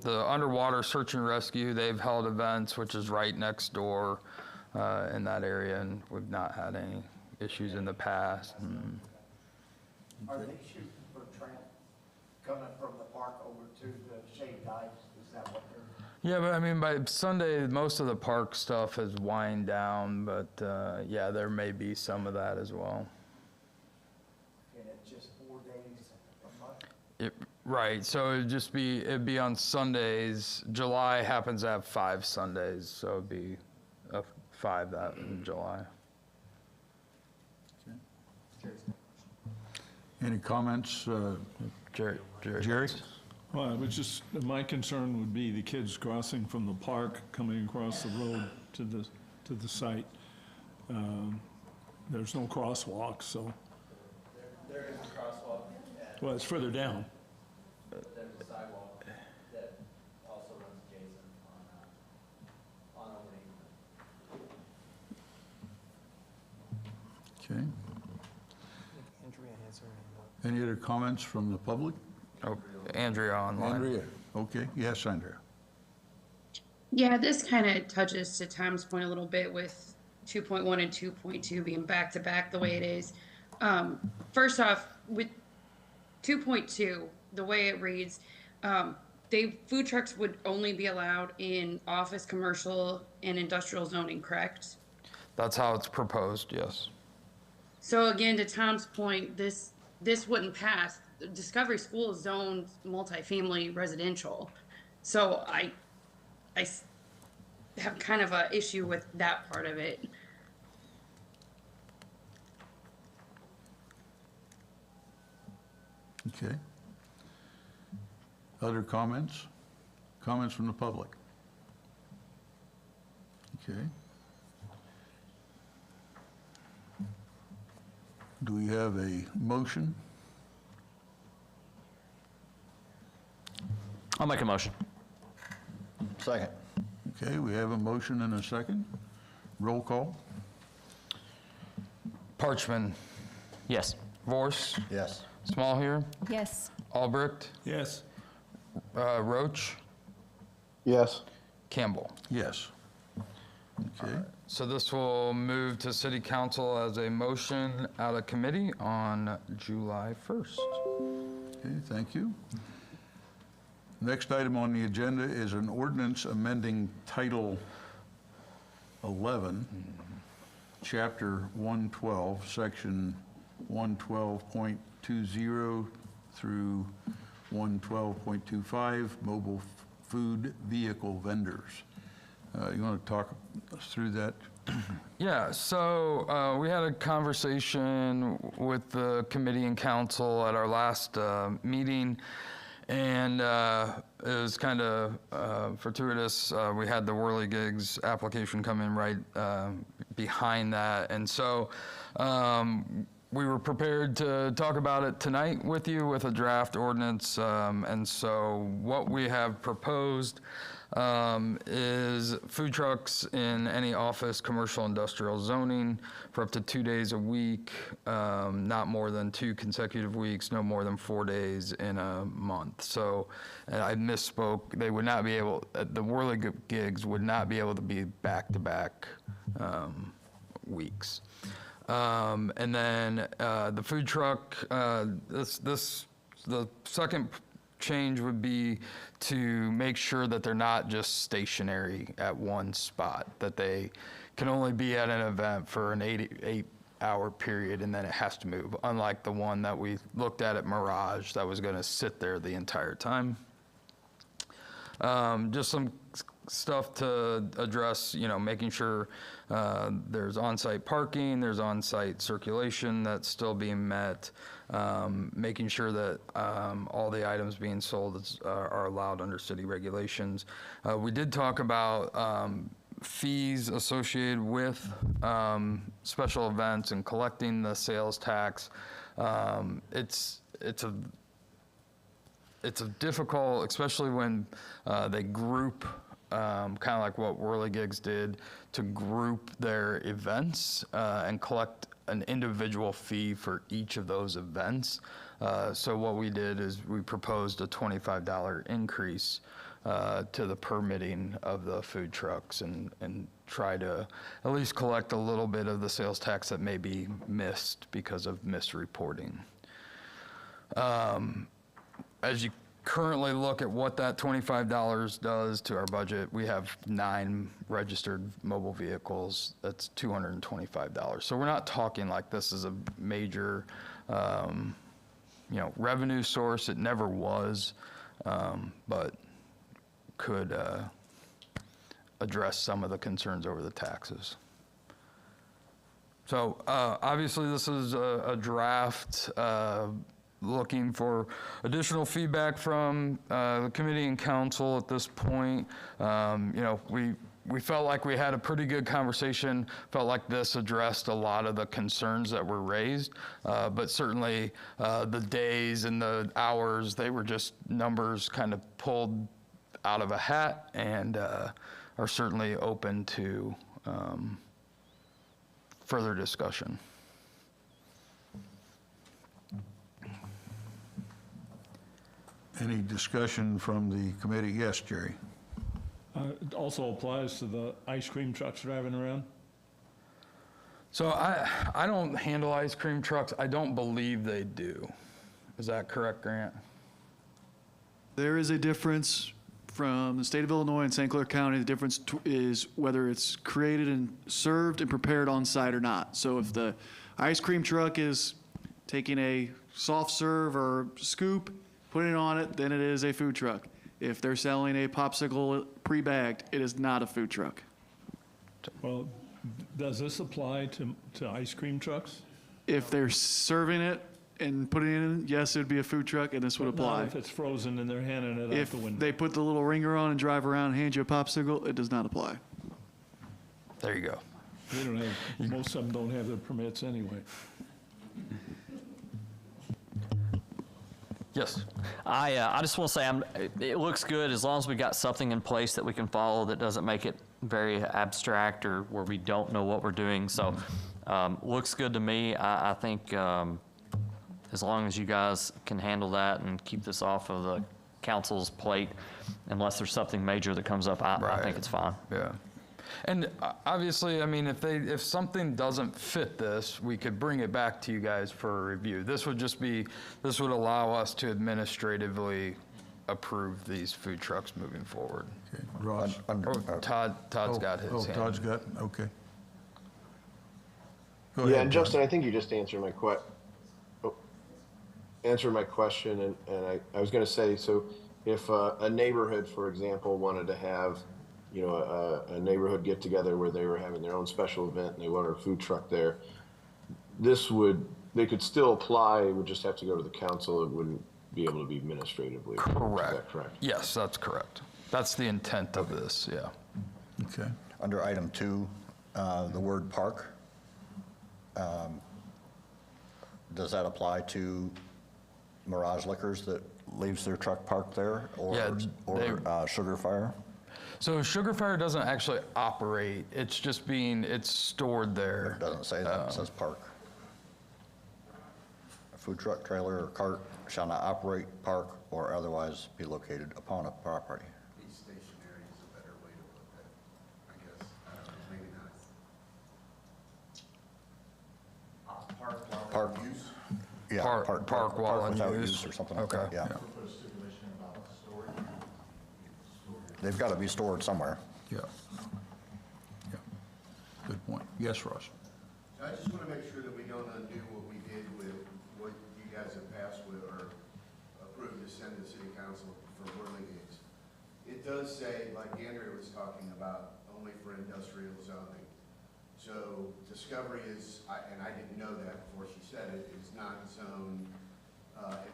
the underwater search and rescue, they've held events, which is right next door in that area, and we've not had any issues in the past. Are they shooting for traffic coming from the park over to the Shade Dikes? Is that what they're? Yeah, but I mean, by Sunday, most of the park stuff has wind down, but yeah, there may be some of that as well. And it's just 4 days a month? Right, so it'd be on Sundays. July happens to have 5 Sundays, so it'd be 5 that in July. Any comments? Jerry? Well, it was just, my concern would be the kids crossing from the park, coming across the road to the site. There's no crosswalk, so. There is a crosswalk. Well, it's further down. There's a sidewalk that also runs adjacent on Overton. Okay. Any other comments from the public? Oh, Andrea online. Andrea, okay. Yes, Andrea. Yeah, this kind of touches to Tom's point a little bit with 2.1 and 2.2 being back to back the way it is. First off, with 2.2, the way it reads, food trucks would only be allowed in office, commercial, and industrial zoning, correct? That's how it's proposed, yes. So again, to Tom's point, this wouldn't pass. Discovery School is zoned multifamily residential. So I have kind of a issue with that part of it. Okay. Other comments? Comments from the public? Okay. Do we have a motion? I'll make a motion. Second. Okay, we have a motion and a second. Roll call. Parchman. Yes. Vorse. Yes. Smallhere. Yes. Albrecht. Yes. Roach. Yes. Campbell. Yes. Okay. So this will move to City Council as a motion out of committee on July 1st. Okay, thank you. Next item on the agenda is an ordinance amending Title 11, Chapter 112, Section 112.20 through 112.25, mobile food vehicle vendors. You want to talk us through that? Yeah, so we had a conversation with the committee and council at our last meeting, and it was kind of fortuitous. We had the Whirligigs application come in right behind that, and so we were prepared to talk about it tonight with you with a draft ordinance. And so what we have proposed is food trucks in any office, commercial, industrial zoning for up to 2 days a week, not more than 2 consecutive weeks, no more than 4 days in a month. So and I misspoke. They would not be able, the whirligigs would not be able to be back-to-back weeks. And then the food truck, the second change would be to make sure that they're not just stationary at one spot, that they can only be at an event for an 8-hour period and then it has to move, unlike the one that we looked at Mirage that was going to sit there the entire time. Just some stuff to address, making sure there's on-site parking, there's on-site circulation that's still being met, making sure that all the items being sold are allowed under city regulations. We did talk about fees associated with special events and collecting the sales tax. It's a difficult, especially when they group, kind of like what Whirligigs did, to group their events and collect an individual fee for each of those events. So what we did is we proposed a $25 increase to the permitting of the food trucks and try to at least collect a little bit of the sales tax that may be missed because of misreporting. As you currently look at what that $25 does to our budget, we have 9 registered mobile vehicles. That's $225. So we're not talking like this is a major, revenue source. It never was, but could address some of the concerns over the taxes. So obviously this is a draft, looking for additional feedback from the committee and council at this point. We felt like we had a pretty good conversation, felt like this addressed a lot of the concerns that were raised, but certainly the days and the hours, they were just numbers kind of pulled out of a hat and are certainly open to further discussion. Any discussion from the committee? Yes, Jerry. It also applies to the ice cream trucks driving around? So I don't handle ice cream trucks. I don't believe they do. Is that correct, Grant? There is a difference from the state of Illinois and St. Clair County. The difference is whether it's created and served and prepared on site or not. So if the ice cream truck is taking a soft serve or scoop, putting it on it, then it is a food truck. If they're selling a popsicle pre-bagged, it is not a food truck. Well, does this apply to ice cream trucks? If they're serving it and putting it in, yes, it would be a food truck, and this would But not apply. if it's frozen and they're handing it out If the window. they put the little ringer on and drive around and hand you a popsicle, it does not apply. There you go. They don't have, most of them don't have their permits anyway. Yes. I just want to say it looks good as long as we got something in place that we can follow that doesn't make it very abstract or where we don't know what we're doing. So looks good to me. I think as long as you guys can handle that and keep this off of the council's plate, unless there's something major that comes up, I think it's fine. Yeah. And obviously, I mean, if something doesn't fit this, we could bring it back to you guys for a review. This would allow us to administratively approve these food trucks moving forward. Okay, Ross. Todd's got his hand. Todd's got, okay. Go Yeah, ahead, and John. Justin, I think you just answered my question, and I was going to say, so if a neighborhood, for example, wanted to have, a neighborhood get together where they were having their own special event and they wanted a food truck there, they could still apply. It would just have to go to the council. It wouldn't be able to be administratively. Correct. Is that correct? Yes, that's correct. That's the intent of this, yeah. Okay. Under item 2, the word park, does that apply to Mirage Liquors that leaves their truck parked there? Yeah, Or Sugar Fire? So Sugar Fire doesn't actually operate, it's just it's stored there. It doesn't say that, it says park. A food truck, trailer, or cart shall not operate, park, or otherwise be located upon a property. Be stationary is a better way to put that, I guess. Maybe not. Park while Park. in use. Yeah, Park while in without use. or something like Okay. that, yeah. Put a stipulation about storage. They've got to be stored somewhere. Yeah. Yeah. Good point. Yes, Ross? I just want to make sure that we don't undo what we did with what you guys have passed with or approved to send to the city council for whirligigs. It does say, like Andrea was talking about, only for industrial zoning. So Discovery is, and I didn't know that before she said it, is not zoned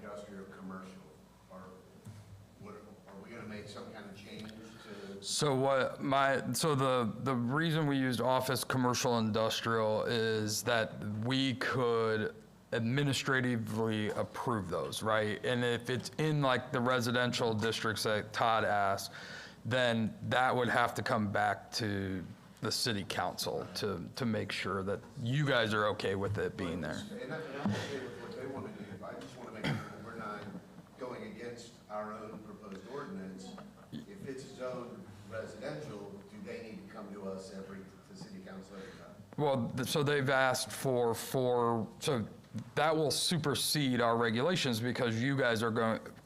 industrial commercial. Are we going to make some kind of change to? So the reason we used office, commercial, industrial is that we could administratively approve those, right? And if it's in like the residential districts that Todd asked, then that would have to come back to the city council to make sure that you guys are okay with it being there. And I'm okay with what they want to do. I just want to make sure that we're not going against our own proposed ordinance. If it's zoned residential, do they need to come to us the city council every time? Well, so they've asked for so that will supersede our regulations because you guys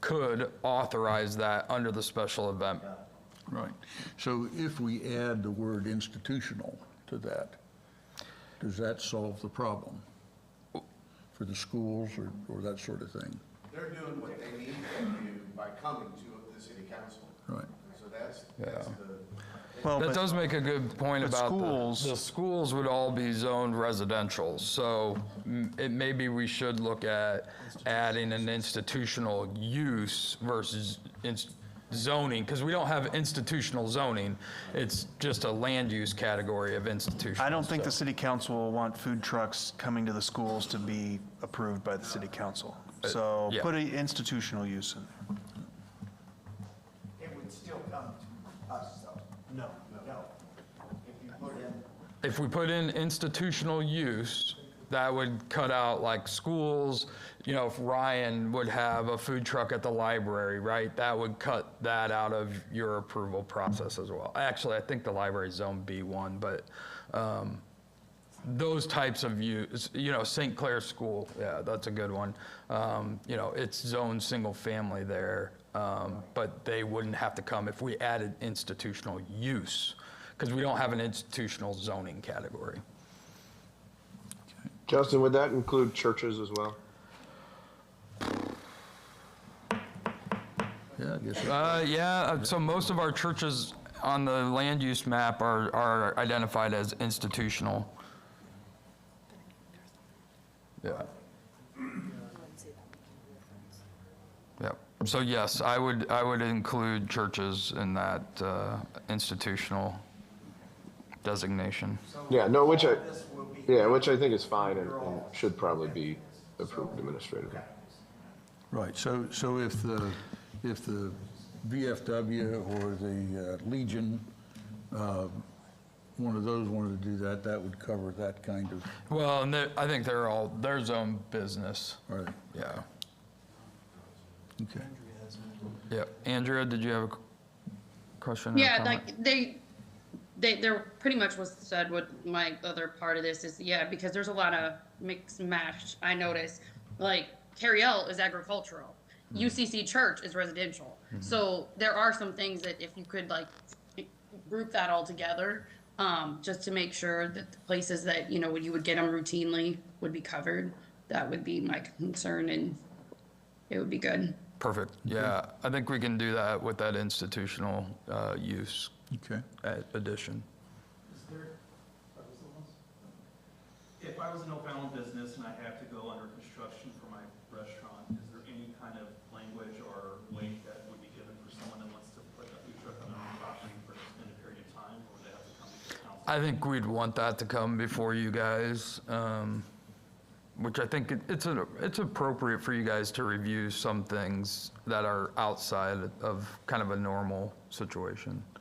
could authorize that under the special event. Right. So if we add the word institutional to that, does that solve the problem for the schools or that sort of thing? They're doing what they need to do by coming to the city council. Right. So that's the. Well, That but- does make a good point but about schools- the schools would all be zoned residential. So maybe we should look at adding an institutional use versus zoning, because we don't have institutional zoning. It's just a land use category of institution. I don't think the city council will want food trucks coming to the schools to be approved by the city council. So yeah. put an institutional use in there. It would still come to us, though. No. If we put in institutional use, that would cut out like schools, if Ryan would have a food truck at the library, right? That would cut that out of your approval process as well. Actually, I think the library is zone B1, but those types of use, St. Clair School, yeah, that's a good one. It's zone single family there, but they wouldn't have to come if we added institutional use, because we don't have an institutional zoning category. Justin, would that include churches as well? Yeah, I guess. So most of our churches on the land use map are identified as institutional. Yeah. Yep. So yes, I would include churches in that institutional designation. Yeah, no, which I think is fine and should probably be approved administratively. Right, so if the VFW or the Legion, one of those wanted to do that, that would cover that kind of. Well, and I think they're all their own business. Right. Yeah. Okay. Yeah. Andrea, did you have a question? or Yeah, comment? like they're pretty much what's said. What my other part of this is, because there's a lot of mix and match. I notice, like Carriel is agricultural, UCC Church is residential. So there are some things that if you could like group that all together, just to make sure that the places that when you would get them routinely would be covered. That would be my concern, and it would be good. Perfect. Yeah, I think we can do that with that institutional use Okay. addition. If I was an O'Fallon business and I have to go under construction for my restaurant, is there any kind of language or weight that would be given for someone that wants to put a food truck on their own property for an extended period of time, or would they have to come to the council? I think we'd want that to come before you guys. which I think it's appropriate for you guys to review some things that are outside of kind of a normal situation. I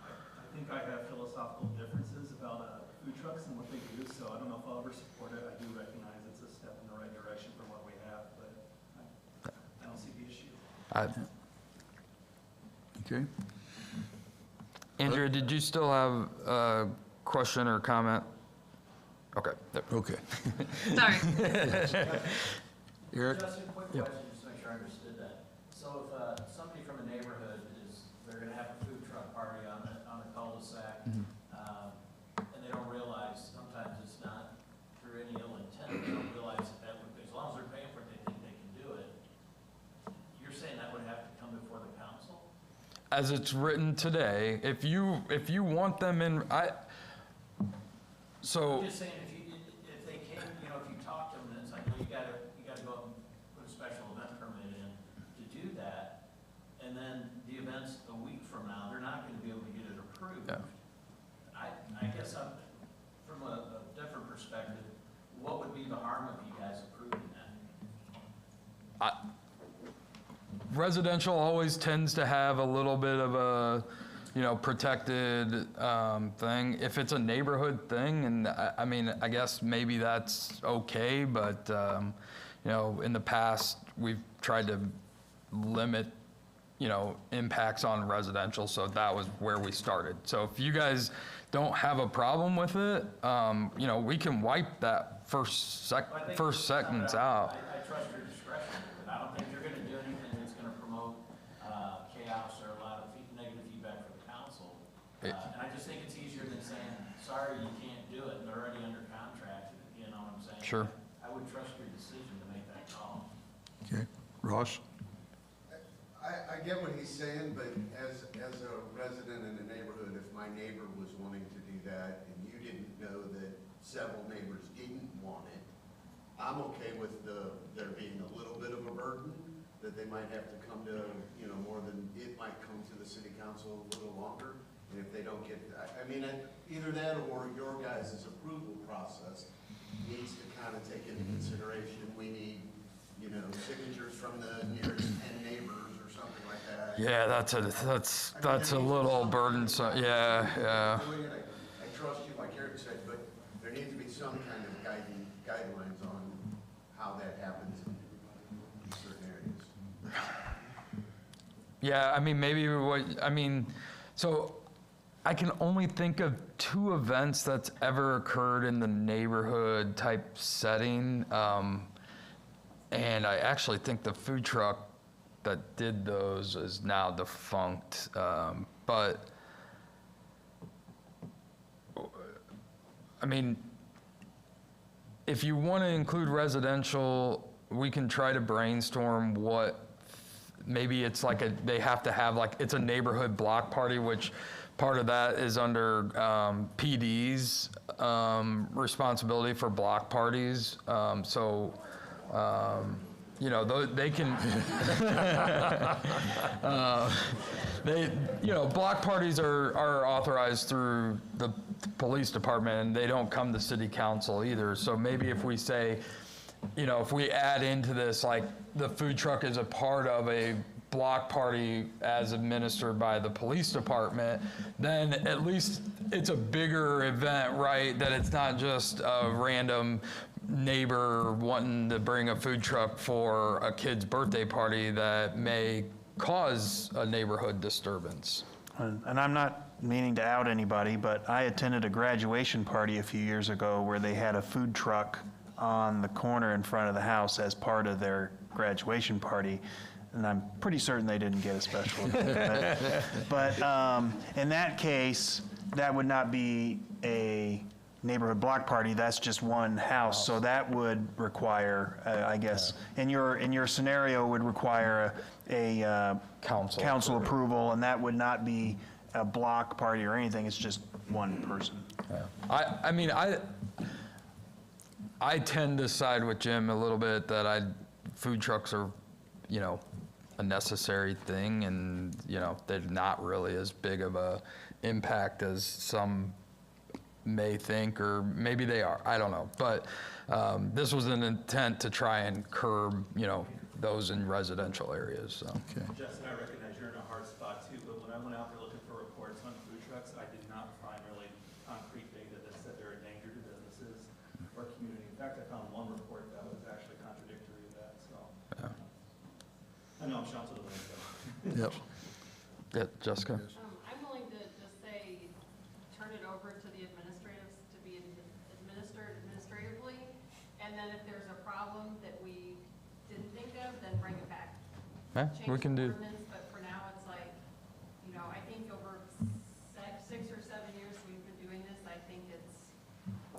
think I have philosophical differences about food trucks and what they do, so I don't know if I'll ever support it. I do recognize it's a step in the right direction for what we have, but I don't see the issue. Okay. Andrea, did you still have a question or comment? Okay. Okay. Sorry. Eric? Justin, quick question, just to make sure I understood that. So if somebody from a neighborhood they're gonna have a food truck party on the cul-de-sac, and they don't realize, sometimes it's not through any ill intent, they don't realize that would, as long as they're paying for it, they think they can do it. You're saying that would have to come before the council? As it's written today, if you want them in, so. I'm just saying, if they came, if you talk to them, then it's like, well, you gotta go up and put a special event permit in to do that, and then the event's a week from now, they're not gonna be able to get it approved. Yeah. I guess from a different perspective, what would be the harm of you guys approving that? Residential always tends to have a little bit of a, protected thing. If it's a neighborhood thing, and I mean, I guess maybe that's okay, but, in the past, we've tried to limit, impacts on residential, so that was where we started. So if you guys don't have a problem with it, we can wipe that first sentence out. I trust your discretion, but I don't think you're gonna do anything that's gonna promote chaos or a lot of negative feedback for the council. And I just think it's easier than saying, sorry, you can't do it, and they're already under contract, you know what I'm saying? Sure. I would trust your decision to make that call. Okay. Ross? I get what he's saying, but as a resident in the neighborhood, if my neighbor was wanting to do that and you didn't know that several neighbors didn't want it, I'm okay with there being a little bit of a burden that they might have to come to, more than, it might come to the city council a little longer. And if they don't get, either that or your guys' approval process needs to kind of take into consideration, we need, signatures from the nearest 10 neighbors or something like that. Yeah, that's a little burdensome. Yeah. I trust you, like Eric said, but there needs to be some kind of guidelines on how that happens in certain areas. Yeah, so I can only think of 2 events that's ever occurred in the neighborhood type setting. And I actually think the food truck that did those is now defunct. But if you want to include residential, we can try to brainstorm maybe it's like they have to have it's a neighborhood block party, which part of that is under PD's responsibility for block parties. They can, block parties are authorized through the police department, and they don't come to city council either. So maybe if we say, if we add into this, the food truck is a part of a block party as administered by the police department, then at least it's a bigger event, right? That it's not just a random neighbor wanting to bring a food truck for a kid's birthday party that may cause a neighborhood disturbance. And I'm not meaning to out anybody, but I attended a graduation party a few years ago where they had a food truck on the corner in front of the house as part of their graduation party. And I'm pretty certain they didn't get a special event. But in that case, that would not be a neighborhood block party. That's just one house. So that would require, I guess, in your scenario, would require a council approval, and that would not be a block party or anything. It's just one person. Yeah. I tend to side with Jim a little bit that food trucks are, a necessary thing, and they're not really as big of a impact as some may think, or maybe they are, I don't know. But this was an intent to try and curb, those in residential areas, so. Justin, I recognize you're in a hard spot too, but when I went out there looking for reports on food trucks, I did not find really concrete data that said they're a danger to businesses or community. In fact, I found one report that was actually contradictory to that, so. I know I'm shouting to the wind, so. Yep. Yeah, Jessica? I'm willing to just say, turn it over to the administratives to be administered administratively, and then if there's a problem that we didn't think of, then bring it back. Yeah, we can do. But for now, it's like, I think over 6 or 7 years we've been doing this, I think it's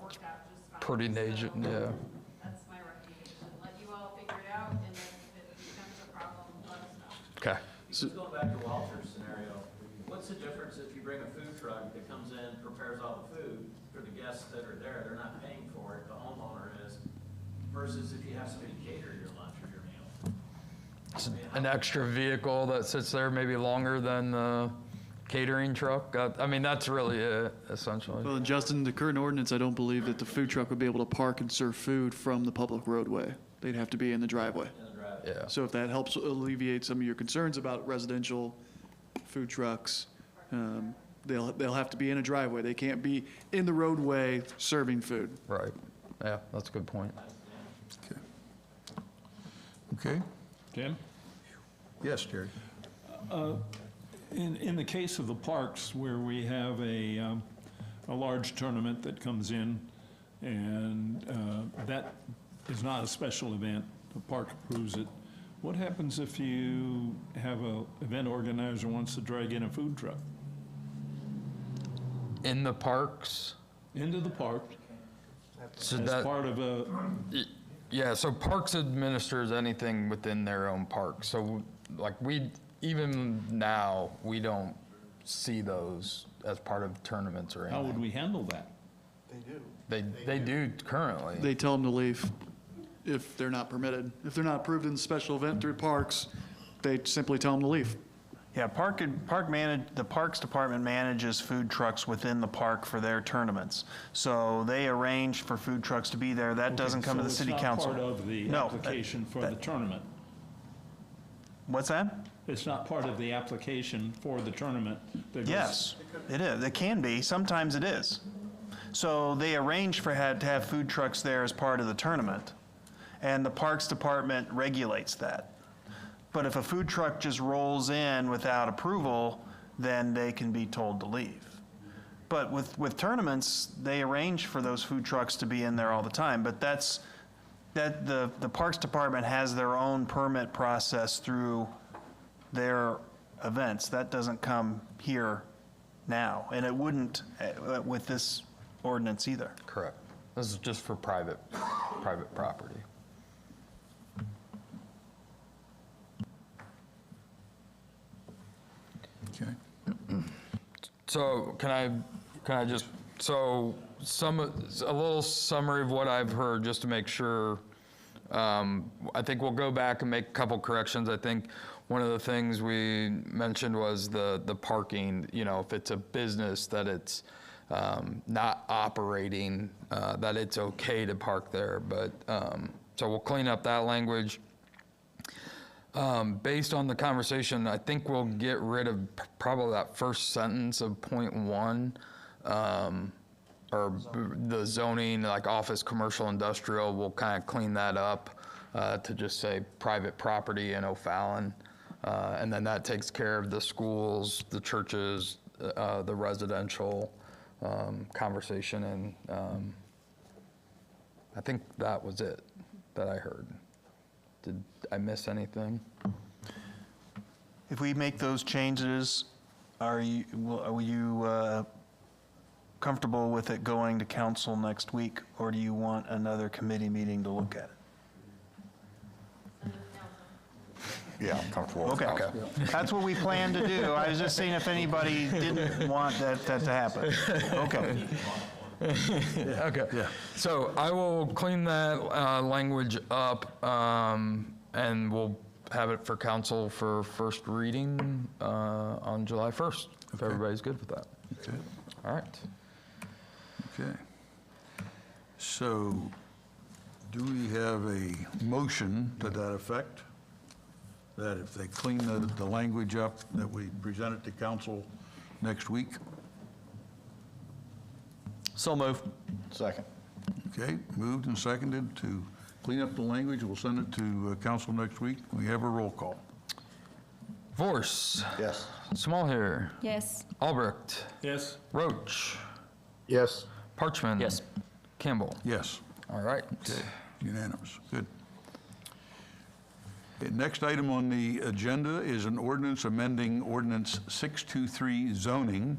worked out just fine. Pretty So, yeah. That's my recommendation. Let you all figure it out, and then if it becomes a problem, let us know. Okay. Just going back to Walter's scenario, what's the difference if you bring a food truck that comes in, prepares all the food for the guests that are there, they're not paying for it, the homeowner is, versus if you have somebody cater your lunch or your meal? It's an extra vehicle that sits there maybe longer than the catering truck. I mean, that's really it, essentially. Well, and Justin, the current ordinance, I don't believe that the food truck would be able to park and serve food from the public roadway. They'd have to be in the driveway. Yeah. So if that helps alleviate some of your concerns about residential food trucks, they'll have to be in a driveway. They can't be in the roadway serving food. Right. Yeah, that's a good point. Okay? Tim? Yes, Jerry? In the case of the parks, where we have a large tournament that comes in, and that is not a special event, the park approves it, what happens if you have an event organizer wants to drag in a food truck? In the parks? Into the park, So as part of a, Yeah, so parks administers anything within their own park. So like even now, we don't see those as part of tournaments or anything. how would we handle that? They do currently. They tell them to leave if they're not permitted. If they're not approved in the special event through parks, they simply tell them to leave. Yeah, the Parks Department manages food trucks within the park for their tournaments. So they arrange for food trucks to be there. That doesn't come to the city council. So it's not part of the No, application for the tournament? What's that? It's not part of the application for the tournament? that goes- Yes, it is. It can be. Sometimes it is. So they arrange to have food trucks there as part of the tournament, and the Parks Department regulates that. But if a food truck just rolls in without approval, then they can be told to leave. But with tournaments, they arrange for those food trucks to be in there all the time. But the Parks Department has their own permit process through their events. That doesn't come here now, and it wouldn't with this ordinance either. Correct. This is just for private property. Okay. So can I just, so a little summary of what I've heard, just to make sure. I think we'll go back and make a couple corrections. I think one of the things we mentioned was the parking, if it's a business that it's not operating, that it's okay to park there. But, so we'll clean up that language. Based on the conversation, I think we'll get rid of probably that first sentence of point 1, or the zoning, like office, commercial, industrial. We'll kind of clean that up to just say private property in O'Fallon. And then that takes care of the schools, the churches, the residential conversation. And I think that was it that I heard. Did I miss anything? If we make those changes, are you comfortable with it going to council next week, or do you want another committee meeting to look at it? Yeah, I'm comfortable with Okay. that. That's what we plan to do. I was just seeing if anybody didn't want that to happen. Okay. Okay. Yeah. So I will clean that language up, and we'll have it for council for first reading on July 1st, if everybody's good with that. Okay. All right. Okay. So, do we have a motion to that effect? That if they clean the language up, that we present it to council next week? So move. Second. Okay, moved and seconded to clean up the language. We'll send it to council next week. We have a roll call. Vorse. Yes. Smallhair. Yes. Albrecht. Yes. Roach. Yes. Parchman. Yes. Campbell. Yes. All right. Okay, unanimous. Good. Okay, next item on the agenda is an ordinance amending Ordinance 623 zoning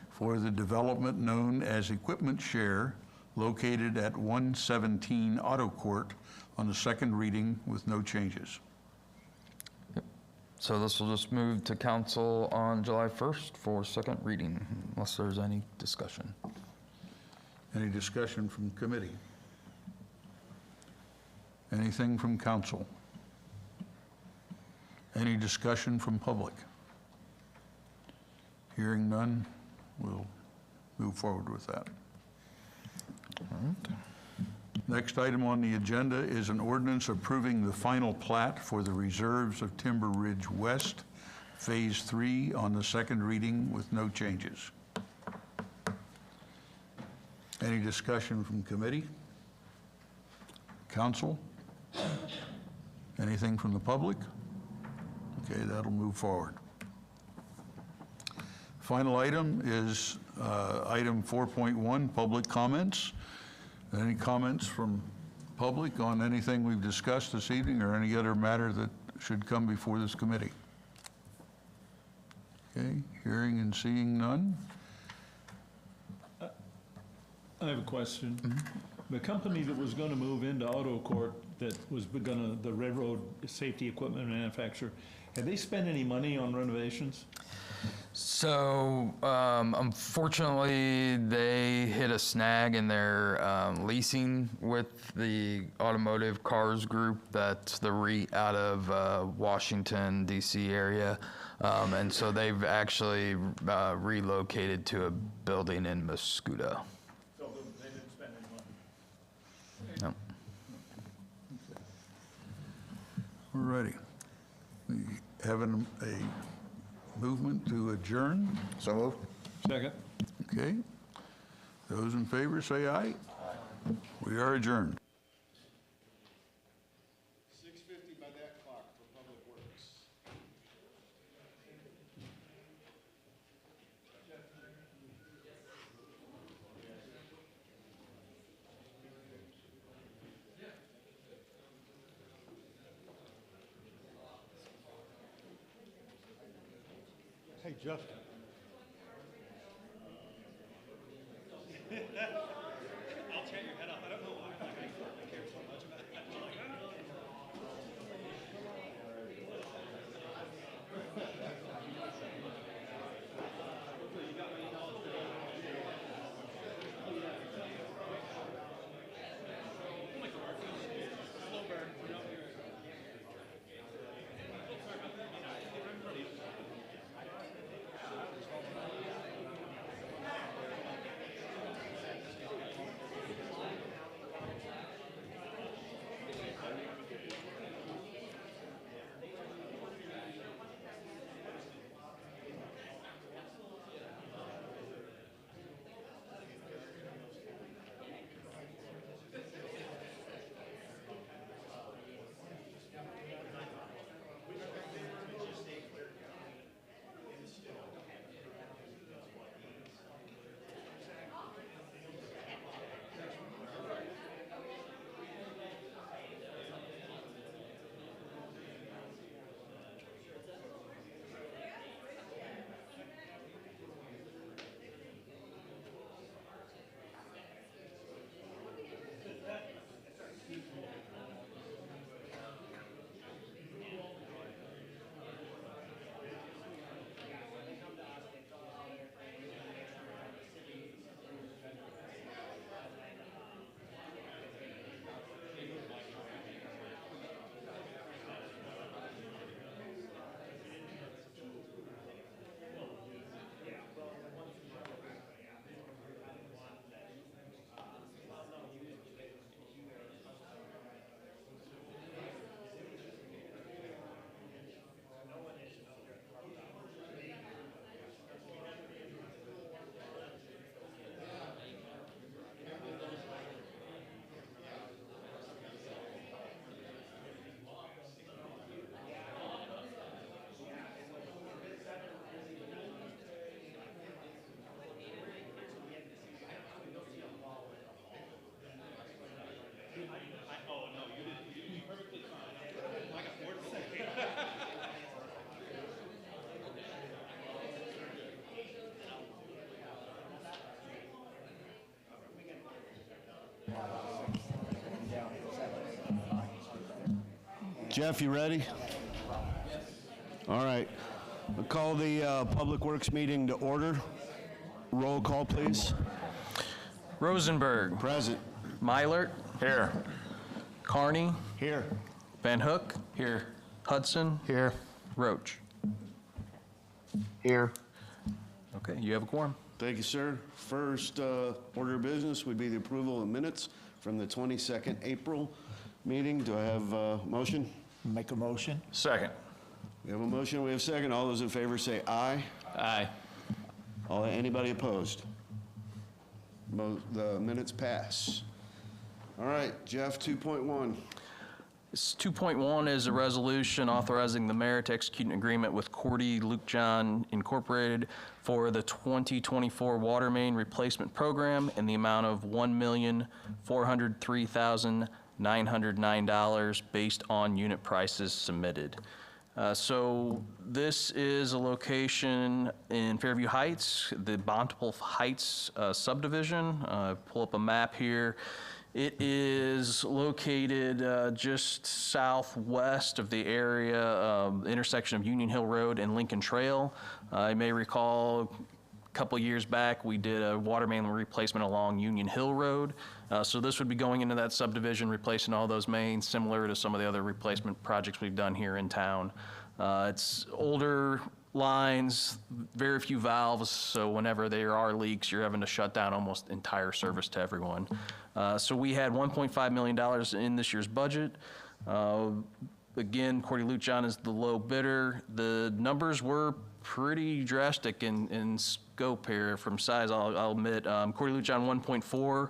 for the development known as Equipment Share located at 117 Auto Court on the second reading with no changes. So this will just move to council on July 1st for second reading, unless there's any discussion. Any discussion from committee? Anything from council? Any discussion from public? Hearing none, we'll move forward with that. Next item on the agenda is an ordinance approving the final plat for the reserves of Timber Ridge West, Phase 3, on the second reading with no changes. Any discussion from committee? Council? Anything from the public? Okay, that'll move forward. Final item is item 4.1, public comments. Any comments from public on anything we've discussed this evening or any other matter that should come before this committee? Okay, hearing and seeing none. I have a question. The company that was going to move into Auto Court, that was going to, the railroad safety equipment manufacturer, have they spent any money on renovations? So, unfortunately, they hit a snag in their leasing with the Automotive Cars Group. That's the REIT out of Washington, D.C. area. And so they've actually relocated to a building in Muscuda. So they didn't spend any money? No. All righty. We have a movement to adjourn. So moved. Second. Okay. Those in favor say aye. We are adjourned. 6:50 by that clock for Public Works. Hey, Justin. I'll chat your head off. I don't know why. Like, I care so much about that. Jeff, you ready? All right. I'll call the Public Works meeting to order. Roll call, please. Rosenberg. Present. Mylert. Here. Carney. Here. Van Hook. Here. Hudson. Here. Roach. Here. Okay, you have a quorum. Thank you, sir. First order of business would be the approval of minutes from the 22nd April meeting. Do I have a motion? Make a motion. Second. We have a motion, we have a second. All those in favor say aye. Aye. Anybody opposed? The minutes pass. All right, Jeff, 2.1. This 2.1 is a resolution authorizing the mayor to execute an agreement with Cordy Luke John Incorporated for the 2024 water main replacement program in the amount of $1,403,909 based on unit prices submitted. So this is a location in Fairview Heights, the Bontable Heights subdivision. Pull up a map here. It is located just southwest of the area, intersection of Union Hill Road and Lincoln Trail. You may recall a couple years back we did a water main replacement along Union Hill Road. So this would be going into that subdivision, replacing all those mains, similar to some of the other replacement projects we've done here in town. It's older lines, very few valves, so whenever there are leaks, you're having to shut down almost entire service to everyone. So we had $1.5 million in this year's budget. Again, Cordy Luke John is the low bidder. The numbers were pretty drastic in scope here from size, I'll admit. Cordy Luke John 1.4.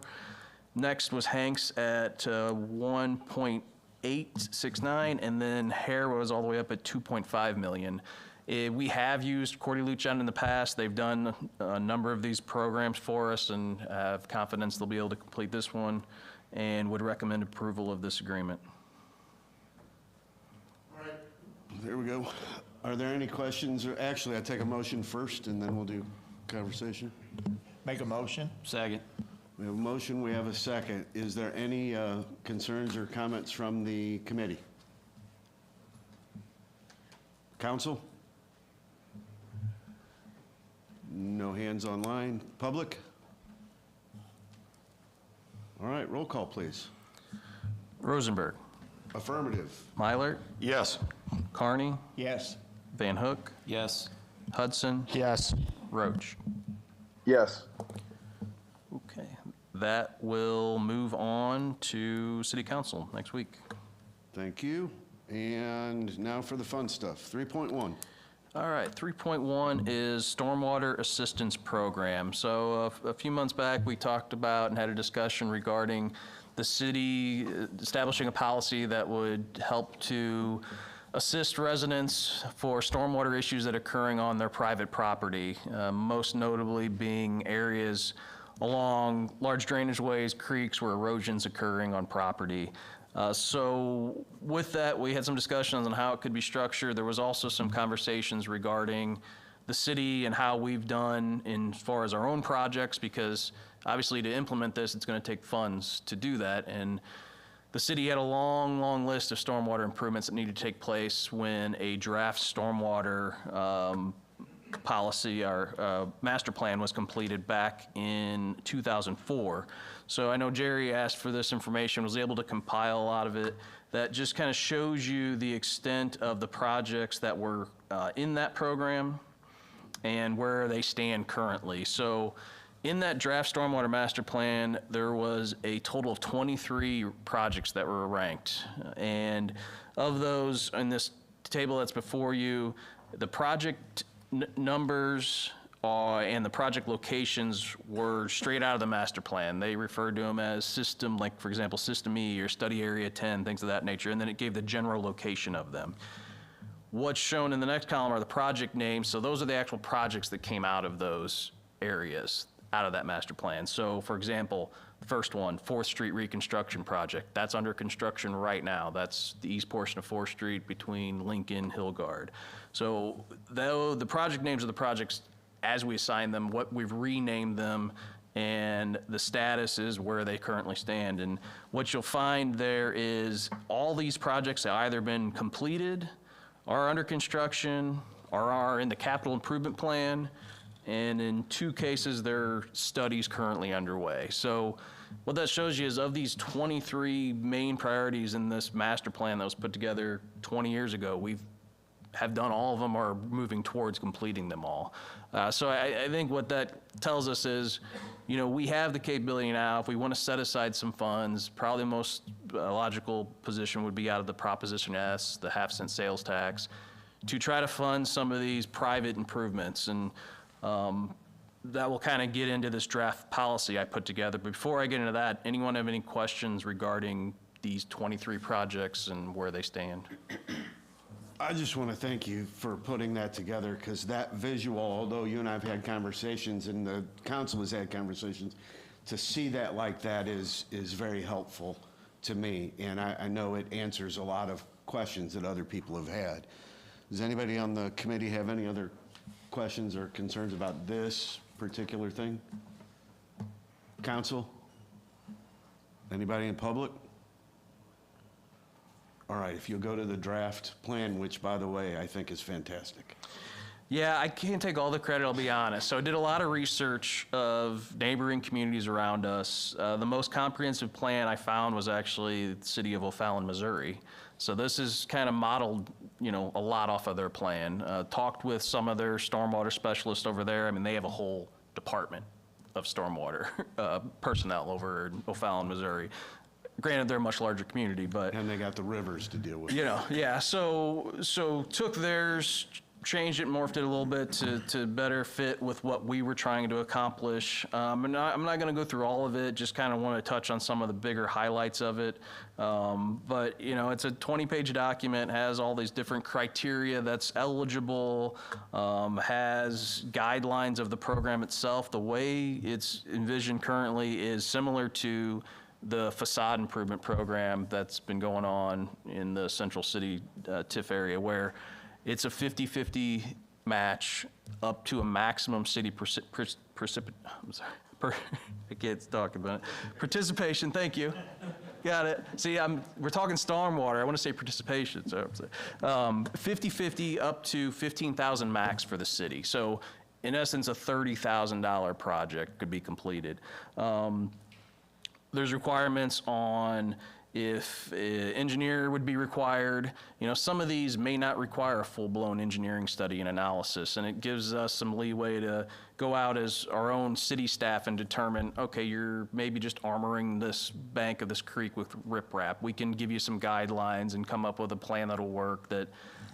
Next was Hanks at 1.869, and then Hare was all the way up at 2.5 million. We have used Cordy Luke John in the past. They've done a number of these programs for us and have confidence they'll be able to complete this one and would recommend approval of this agreement. All right, there we go. Are there any questions? Or actually, I take a motion first and then we'll do conversation. Make a motion. Second. We have a motion, we have a second. Is there any concerns or comments from the committee? Council? No hands online. Public? All right, roll call, please. Rosenberg. Affirmative. Mylert. Yes. Carney. Yes. Van Hook. Yes. Hudson. Yes. Roach. Yes. Okay, that will move on to City Council next week. Thank you. And now for the fun stuff. 3.1. All right, 3.1 is Stormwater Assistance Program. So a few months back, we talked about and had a discussion regarding the city establishing a policy that would help to assist residents for stormwater issues that are occurring on their private property, most notably being areas along large drainage ways, creeks where erosion's occurring on property. So with that, we had some discussions on how it could be structured. There was also some conversations regarding the city and how we've done in as far as our own projects, because obviously to implement this, it's going to take funds to do that. And the city had a long, long list of stormwater improvements that needed to take place when a draft stormwater policy, our master plan, was completed back in 2004. So I know Jerry asked for this information, was able to compile a lot of it. That just kind of shows you the extent of the projects that were in that program and where they stand currently. So in that draft stormwater master plan, there was a total of 23 projects that were ranked. And of those, in this table that's before you, the project numbers and the project locations were straight out of the master plan. They referred to them as system, like for example, System E or Study Area 10, things of that nature, and then it gave the general location of them. What's shown in the next column are the project names, so those are the actual projects that came out of those areas, out of that master plan. So for example, the first one, 4th Street Reconstruction Project, that's under construction right now. That's the east portion of 4th Street between Lincoln, Hillgard. So though the project names of the projects, as we assign them, what we've renamed them and the status is where they currently stand. And what you'll find there is all these projects have either been completed, are under construction, or are in the capital improvement plan, and in 2 cases, there are studies currently underway. So what that shows you is of these 23 main priorities in this master plan that was put together 20 years ago, we've have done all of them or are moving towards completing them all. So I think what that tells us is, you know, we have the capability now. If we want to set aside some funds, probably the most logical position would be out of the Proposition S, the half-cent sales tax, to try to fund some of these private improvements. And that will kind of get into this draft policy I put together. But before I get into that, anyone have any questions regarding these 23 projects and where they stand? I just want to thank you for putting that together, because that visual, although you and I have had conversations and the council has had conversations, to see that like that is very helpful to me. And I know it answers a lot of questions that other people have had. Does anybody on the committee have any other questions or concerns about this particular thing? Council? Anybody in public? All right, if you'll go to the draft plan, which, by the way, I think is fantastic. Yeah, I can't take all the credit, I'll be honest. So I did a lot of research of neighboring communities around us. The most comprehensive plan I found was actually the city of O'Fallon, Missouri. So this is kind of modeled, you know, a lot off of their plan. Talked with some of their stormwater specialists over there. I mean, they have a whole department of stormwater personnel over in O'Fallon, Missouri. Granted, they're a much larger community, but... And they got the rivers to deal with. You know, yeah, so took theirs, changed it, morphed it a little bit to better fit with what we were trying to accomplish. And I'm not gonna go through all of it, just kind of want to touch on some of the bigger highlights of it. But, you know, it's a 20-page document, has all these different criteria that's eligible, has guidelines of the program itself. The way it's envisioned currently is similar to the facade improvement program that's been going on in the Central City TIF area, where it's a 50-50 match up to a maximum city I can't talk about it. Participation, thank you. Got it. See, we're talking stormwater. I want to say participation. So 50-50 up to 15,000 max for the city. So in essence, a $30,000 project could be completed. There's requirements on if engineer would be required. You know, some of these may not require a full-blown engineering study and analysis, and it gives us some leeway to go out as our own city staff and determine, okay, you're maybe just armoring this bank of this creek with riprap. We can give you some guidelines and come up with a plan that'll work that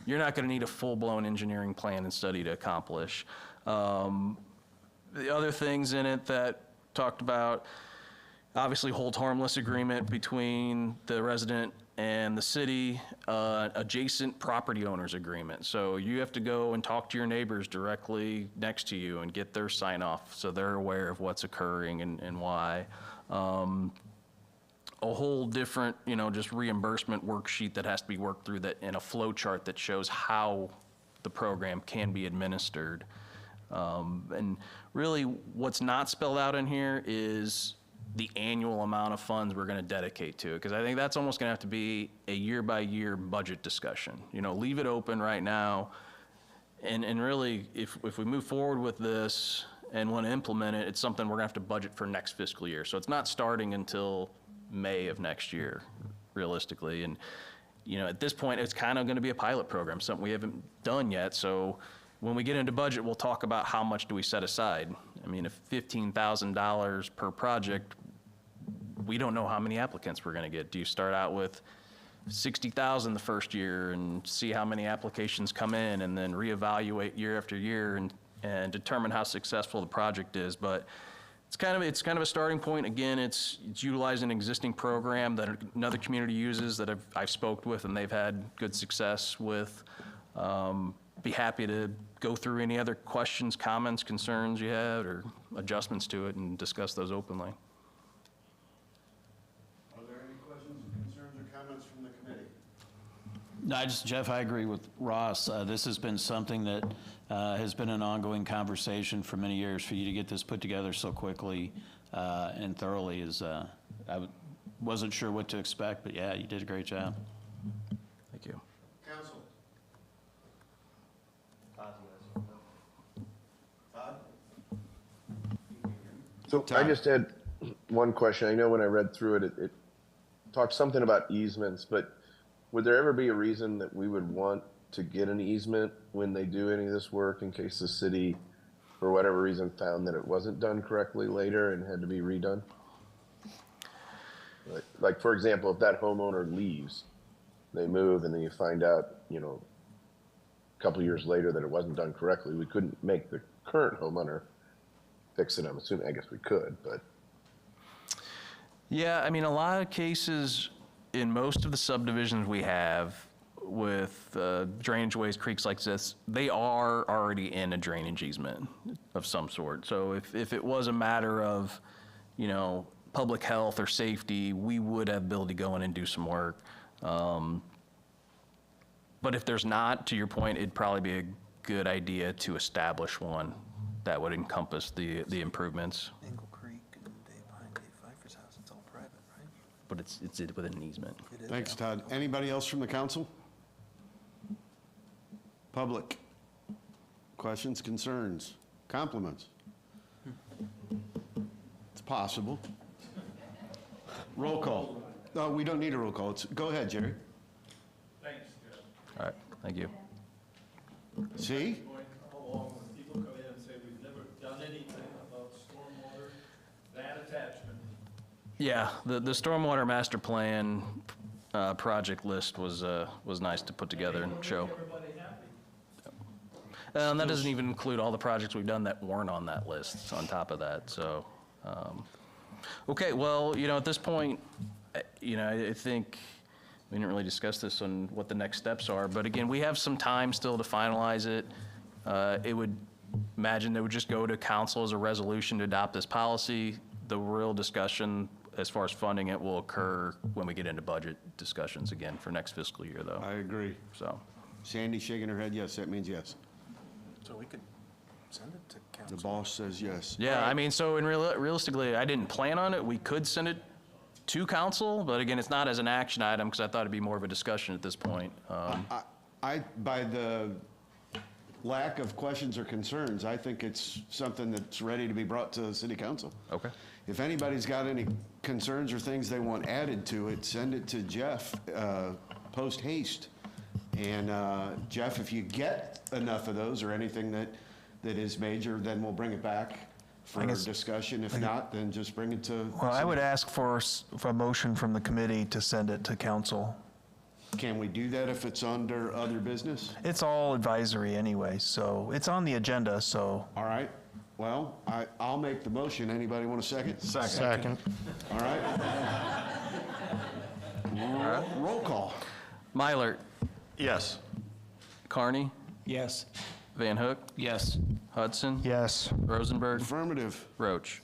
you're not gonna need a full-blown engineering plan and study to accomplish. The other things in it that talked about, obviously hold harmless agreement between the resident and the city, adjacent property owners agreement. So you have to go and talk to your neighbors directly next to you and get their sign off so they're aware of what's occurring and why. A whole different, you know, just reimbursement worksheet that has to be worked through that in a flow chart that shows how the program can be administered. And really what's not spelled out in here is the annual amount of funds we're going to dedicate to it, because I think that's almost going to have to be a year-by-year budget discussion. You know, leave it open right now, and really, if we move forward with this and want to implement it, it's something we're going to have to budget for next fiscal year. So it's not starting until May of next year, realistically. And you know, at this point, it's kind of going to be a pilot program, something we haven't done yet. So when we get into budget, we'll talk about how much do we set aside. I mean, if $15,000 per project, we don't know how many applicants we're going to get. Do you start out with 60,000 the first year and see how many applications come in, and then reevaluate year after year and determine how successful the project is? But it's kind of a starting point. Again, it's utilizing an existing program that another community uses that I've spoke with and they've had good success with. Be happy to go through any other questions, comments, concerns you have, or adjustments to it, and discuss those openly. Are there any questions, concerns, or comments from the committee? No, Jeff, I agree with Ross. This has been something that has been an ongoing conversation for many years. For you to get this put together so quickly, and thoroughly as wasn't sure what to expect, but yeah, you did a great job. Thank you. Council. So I just had one question. I know when I read through it, it talked something about easements, but would there ever be a reason that we would want to get an easement when they do any of this work in case the city, for whatever reason, found that it wasn't done correctly later and had to be redone? Like for example, if that homeowner leaves, they move, and then you find out, you know, a couple of years later that it wasn't done correctly, we couldn't make the current homeowner fix it. I'm assuming, I guess we could, but. Yeah, I mean, a lot of cases in most of the subdivisions we have with drainage ways, creeks like this, they are already in a drainage easement of some sort. So if it was a matter of, you know, public health or safety, we would have ability to go in and do some work. But if there's not, to your point, it'd probably be a good idea to establish one that would encompass the improvements. Engle Creek and behind Dave Pfeiffer's house, it's all private, right? But it's within an easement. Thanks, Todd. Anybody else from the council? Public? Questions, concerns, compliments? It's possible. Roll call. No, we don't need a roll call. Go ahead, Jerry. Thanks, Jeff. All right, thank you. See? Along when people come in and say, we've never done anything about stormwater, that attachment. Yeah, the stormwater master plan project list was nice to put together and show. Everybody happy. And that doesn't even include all the projects we've done that weren't on that list on top of that, so. Okay, well, you know, at this point, you know, I think we didn't really discuss this on what the next steps are, but again, we have some time still to finalize it. It would imagine they would just go to council as a resolution to adopt this policy. The real discussion as far as funding it will occur when we get into budget discussions again for next fiscal year, though. I agree. So. Sandy shaking her head yes. That means yes. So we could send it to council. The boss says yes. Yeah, I mean, so realistically, I didn't plan on it. We could send it to council, but again, it's not as an action item because I thought it'd be more of a discussion at this point. I, by the lack of questions or concerns, I think it's something that's ready to be brought to the city council. Okay. If anybody's got any concerns or things they want added to it, send it to Jeff post haste. And Jeff, if you get enough of those or anything that is major, then we'll bring it back for discussion. If not, then just bring it to. Well, I would ask for a motion from the committee to send it to council. Can we do that if it's under other business? It's all advisory anyway, so it's on the agenda, so. All right. Well, I'll make the motion. Anybody want a second? Second. All right. Roll call. Mylert. Yes. Carney. Yes. Van Hook. Yes. Hudson. Yes. Rosenberg. Affirmative. Roach.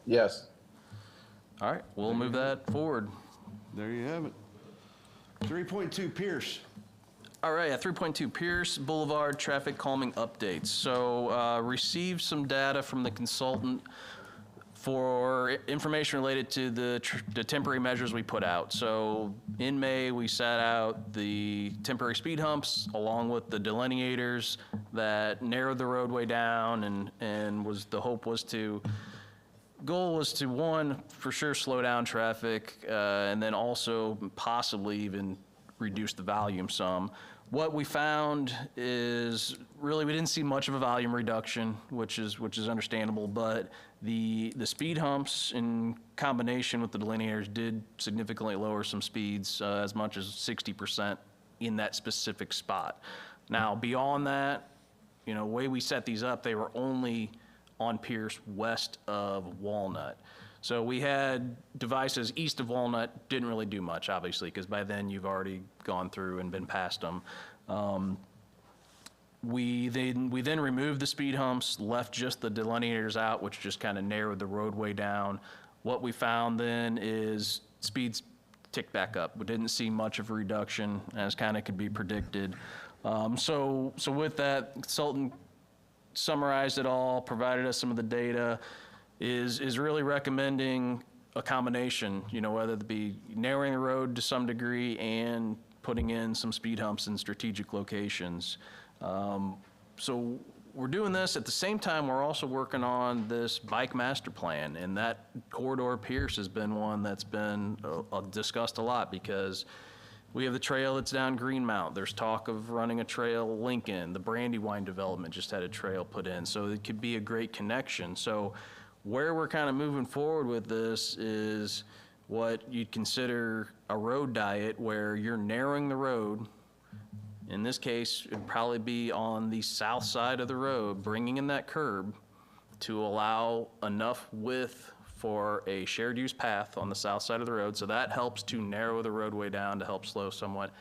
Yes. All right, we'll move that forward. There you have it. 3.2 Pierce. All right, at 3.2 Pierce Boulevard traffic calming updates. So received some data from the consultant for information related to the temporary measures we put out. So in May, we set out the temporary speed humps along with the delineators that narrowed the roadway down and the hope was to, goal was to, one, for sure slow down traffic and then also possibly even reduce the volume some. What we found is really we didn't see much of a volume reduction, which is understandable, but the speed humps in combination with the delineators did significantly lower some speeds, as much as 60% in that specific spot. Now, beyond that, you know, the way we set these up, they were only on Pierce west of Walnut. So we had devices east of Walnut, didn't really do much, obviously, because by then you've already gone through and been past them. We then removed the speed humps, left just the delineators out, which just kind of narrowed the roadway down. What we found then is speeds ticked back up. We didn't see much of a reduction, as kind of could be predicted. So with that, the consultant summarized it all, provided us some of the data. is really recommending a combination, whether it be narrowing the road to some degree and putting in some speed humps in strategic locations. So we're doing this. At the same time, we're also working on this bike master plan, and that corridor Pierce has been one that's been discussed a lot because we have the trail that's down Greenmount. There's talk of running a trail Lincoln. The Brandywine development just had a trail put in, so it could be a great connection. So where we're kind of moving forward with this is what you'd consider a road diet, where you're narrowing the road. In this case, it'd probably be on the south side of the road, bringing in that curb to allow enough width for a shared use path on the south side of the road. So that helps to narrow the roadway down to help slow somewhat.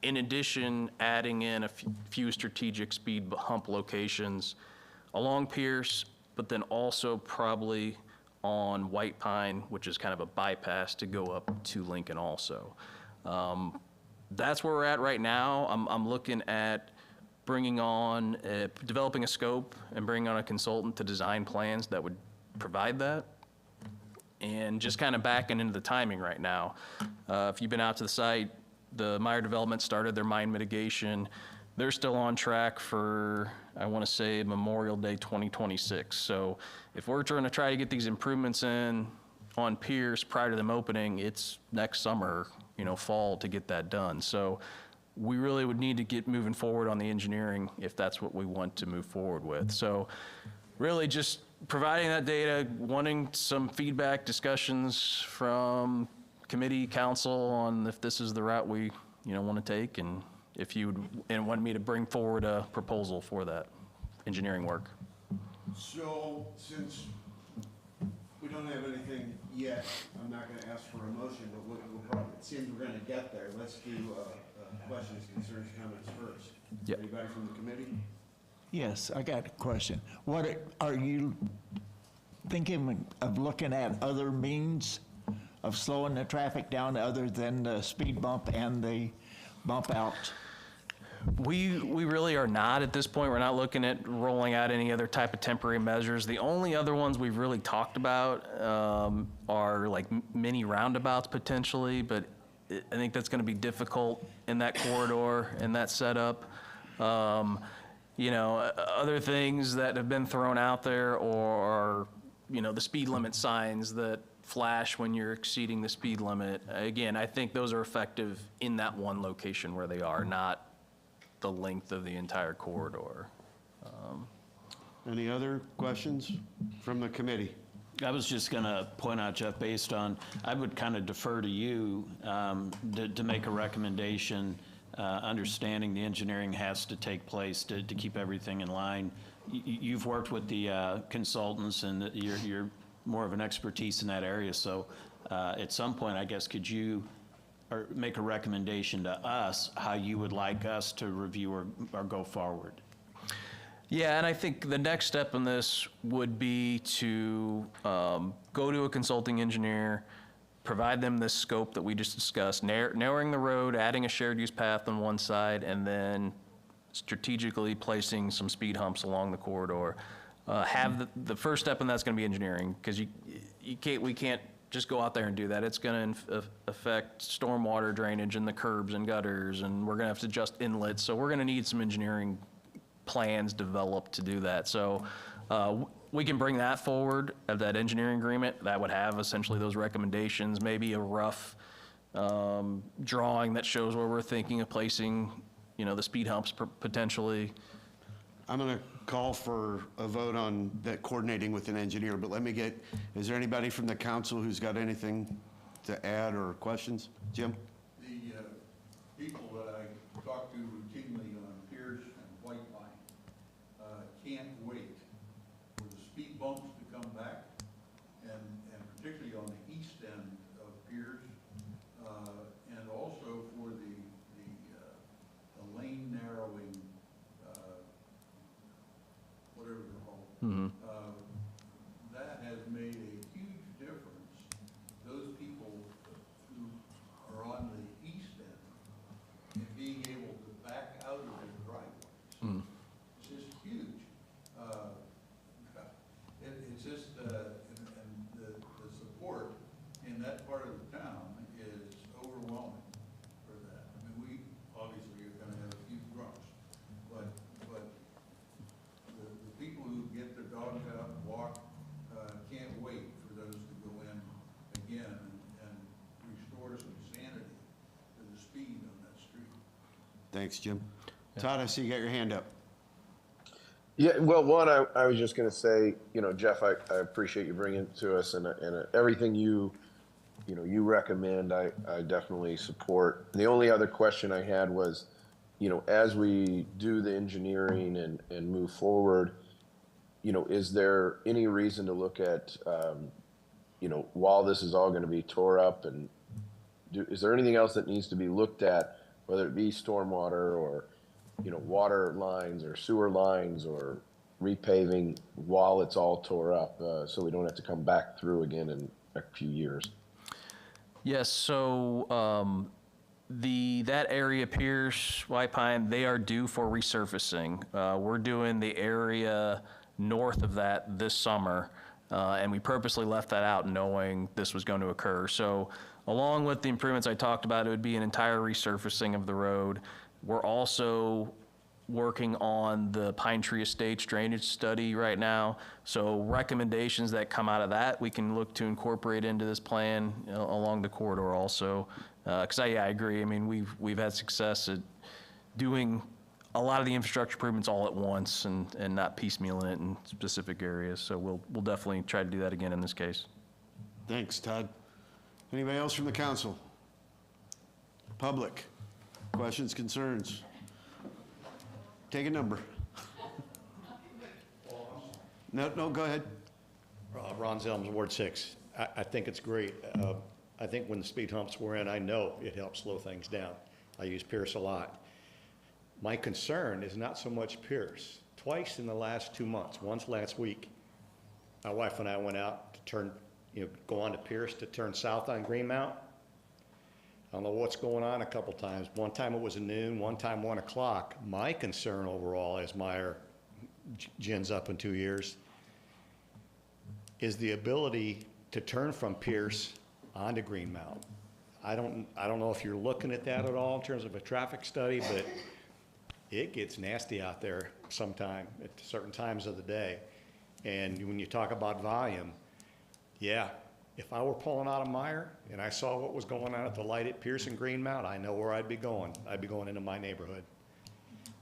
In addition, adding in a few strategic speed hump locations along Pierce, but then also probably on White Pine, which is kind of a bypass to go up to Lincoln also. That's where we're at right now. I'm looking at bringing on, developing a scope and bringing on a consultant to design plans that would provide that. And just kind of backing into the timing right now. If you've been out to the site, the Meyer Development started their mine mitigation. They're still on track for, I want to say, Memorial Day 2026. So if we're trying to try to get these improvements in on Pierce prior to them opening, it's next summer, fall to get that done. So we really would need to get moving forward on the engineering if that's what we want to move forward with. So really just providing that data, wanting some feedback, discussions from committee, council on if this is the route we, want to take, and if you would, want me to bring forward a proposal for that engineering work. So, since we don't have anything yet, I'm not going to ask for a motion, but we'll probably, it seems we're going to get there. Let's do questions, concerns, comments first. Yep. Anybody from the committee? Yes, I got a question. What are you thinking of looking at other means of slowing the traffic down other than the speed bump and the bump out? We really are not at this point. We're not looking at rolling out any other type of temporary measures. The only other ones we've really talked about are like mini roundabouts potentially, but I think that's going to be difficult in that corridor and that setup. Other things that have been thrown out there or, the speed limit signs that flash when you're exceeding the speed limit. Again, I think those are effective in that one location where they are, not the length of the entire corridor. Any other questions from the committee? I was just going to point out, Jeff, based on, I would kind of defer to you to make a recommendation, understanding the engineering has to take place to keep everything in line. You've worked with the consultants, and you're more of an expertise in that area. So at some point, I guess, could you make a recommendation to us how you would like us to review or go forward? Yeah, and I think the next step in this would be to go to a consulting engineer, provide them this scope that we just discussed, narrowing the road, adding a shared use path on one side, and then strategically placing some speed humps along the corridor. Have the first step in that's going to be engineering, because we can't just go out there and do that. It's going to affect stormwater drainage and the curbs and gutters, and we're going to have to adjust inlets. So we're going to need some engineering plans developed to do that. So we can bring that forward of that engineering agreement that would have essentially those recommendations, maybe a rough drawing that shows where we're thinking of placing, the speed humps potentially. I'm going to call for a vote on that coordinating with an engineer, but let me is there anybody from the council who's got anything to add or questions? Jim? The people that I talk to routinely on Pierce and White Pine can't wait for the speed bumps to come back, and particularly on the east end of Pierce, and also for the lane narrowing, whatever they're called. Mm-hmm. That has made a huge difference. Those people who are on the east end and being able to back out of their driveways. Mm. It's just huge. It's just, Thanks, Jim. Todd, I see you got your hand up. Yeah, well, one, I was just going to say, Jeff, I appreciate you bringing it to us, and everything you recommend, I definitely support. The only other question I had was, as we do the engineering and move forward, is there any reason to look at, while this is all going to be tore up, and is there anything else that needs to be looked at, whether it be stormwater or water lines or sewer lines or repaving while it's all tore up, so we don't have to come back through again in a few years? Yes, so that area, Pierce, White Pine, they are due for resurfacing. We're doing the area north of that this summer, and we purposely left that out knowing this was going to occur. So along with the improvements I talked about, it would be an entire resurfacing of the road. We're also working on the Pine Tree Estates drainage study right now. So recommendations that come out of that, we can look to incorporate into this plan along the corridor also. Because I agree. I mean, we've had success at doing a lot of the infrastructure improvements all at once and not piecemealing it in specific areas. So we'll definitely try to do that again in this case. Thanks, Todd. Anybody else from the council? Public? Questions, concerns? Take a number. No, go ahead. Ron Zelms, Ward 6. I think it's great. I think when the speed humps were in, I know it helped slow things down. I use Pierce a lot. My concern is not so much Pierce. Twice in the last 2 months, once last week, my wife and I went out to turn, go on to Pierce to turn south on Greenmount. I don't know what's going on a couple times. One time it was at noon, one time 1 o'clock. My concern overall, as Meyer gins up in 2 years, is the ability to turn from Pierce onto Greenmount. I don't know if you're looking at that at all in terms of a traffic study, but it gets nasty out there sometime at certain times of the day. And when you talk about volume, yeah, if I were pulling out of Meyer and I saw what was going on at the light at Pierce and Greenmount, I know where I'd be going. I'd be going into my neighborhood.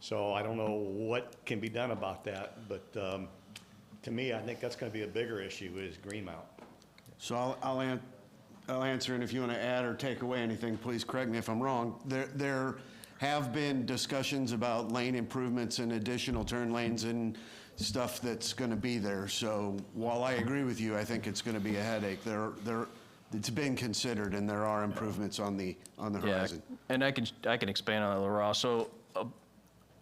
So I don't know what can be done about that, but to me, I think that's going to be a bigger issue is Greenmount. So I'll answer, and if you want to add or take away anything, please correct me if I'm wrong. There have been discussions about lane improvements and additional turn lanes and stuff that's going to be there. So while I agree with you, I think it's going to be a headache. It's been considered, and there are improvements on the horizon. Yeah, and I can expand on that, Laura. So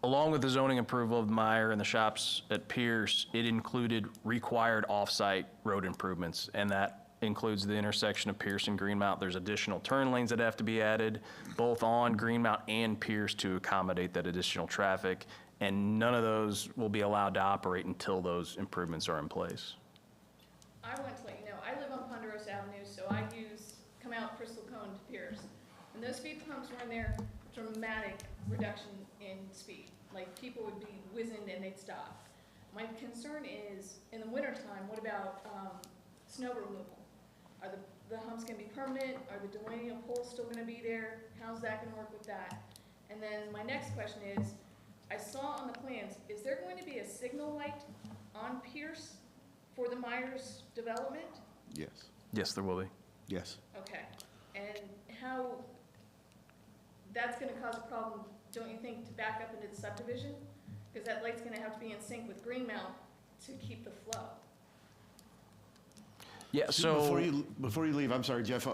along with the zoning approval of Meyer and the shops at Pierce, it included required off-site road improvements, and that includes the intersection of Pierce and Greenmount. There's additional turn lanes that have to be added, both on Greenmount and Pierce to accommodate that additional traffic, and none of those will be allowed to operate until those improvements are in place. I want to let you know, I live on Ponderosa Avenue, so I come out Crystal Cone to Pierce. When those speed humps were in there, dramatic reduction in speed. Like people would be whizzing and they'd stop. My concern is, in the wintertime, what about snow removal? Are the humps going to be permanent? Are the delineal poles still going to be there? How's that going to work with that? And then my next question is, I saw on the plans, is there going to be a signal light on Pierce for the Myers development? Yes. Yes, there will be. Yes. Okay. And how that's going to cause a problem, don't you think, to back up into the subdivision? Because that light's going to have to be in sync with Greenmount to keep the flow. Yeah, so Before you leave, I'm sorry, Jeff,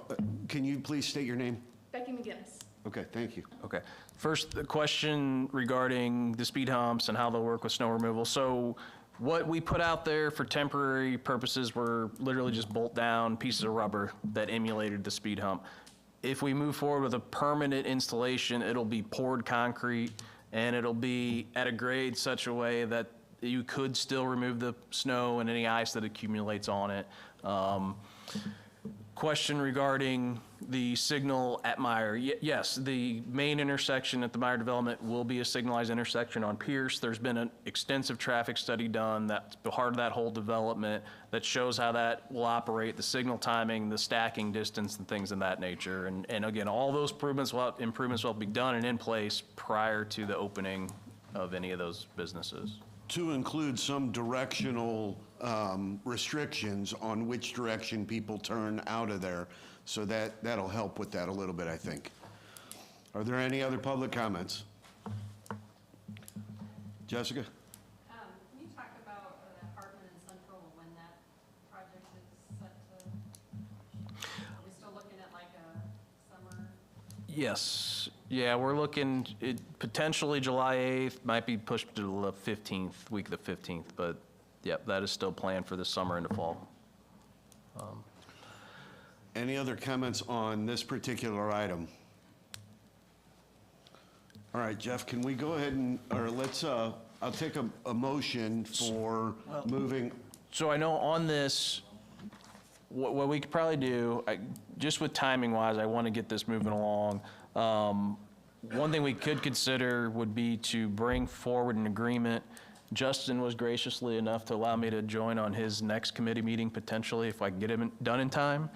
can you please state your name? Becky McGinnis. Okay, thank you. Okay. First, the question regarding the speed humps and how they'll work with snow removal. So what we put out there for temporary purposes were literally just bolt down pieces of rubber that emulated the speed hump. If we move forward with a permanent installation, it'll be poured concrete and it'll be at a grade such a way that you could still remove the snow and any ice that accumulates on it. question regarding the signal at Meyer. Yes, the main intersection at the Meyer development will be a signalized intersection on Pierce. There's been an extensive traffic study done that's part of that whole development that shows how that will operate, the signal timing, the stacking distance, and things of that nature. And again, all those improvements will be done and in place prior to the opening of any of those businesses. To include some directional restrictions on which direction people turn out of there. So that'll help with that a little bit, I think. Are there any other public comments? Jessica? Can you talk about Hartman and Central and when that project is set to, are we still looking at like a summer? Yes. Yeah, we're looking, potentially July 8th, might be pushed to the 15th, week of the 15th, but yep, that is still planned for the summer and the fall. Any other comments on this particular item? All right, Jeff, can we go ahead and, or let's, I'll take a motion for moving. So I know on this, what we could probably do, just with timing wise, I want to get this moving along. One thing we could consider would be to bring forward an agreement. Justin was graciously enough to allow me to join on his next committee meeting potentially if I can get him done in time.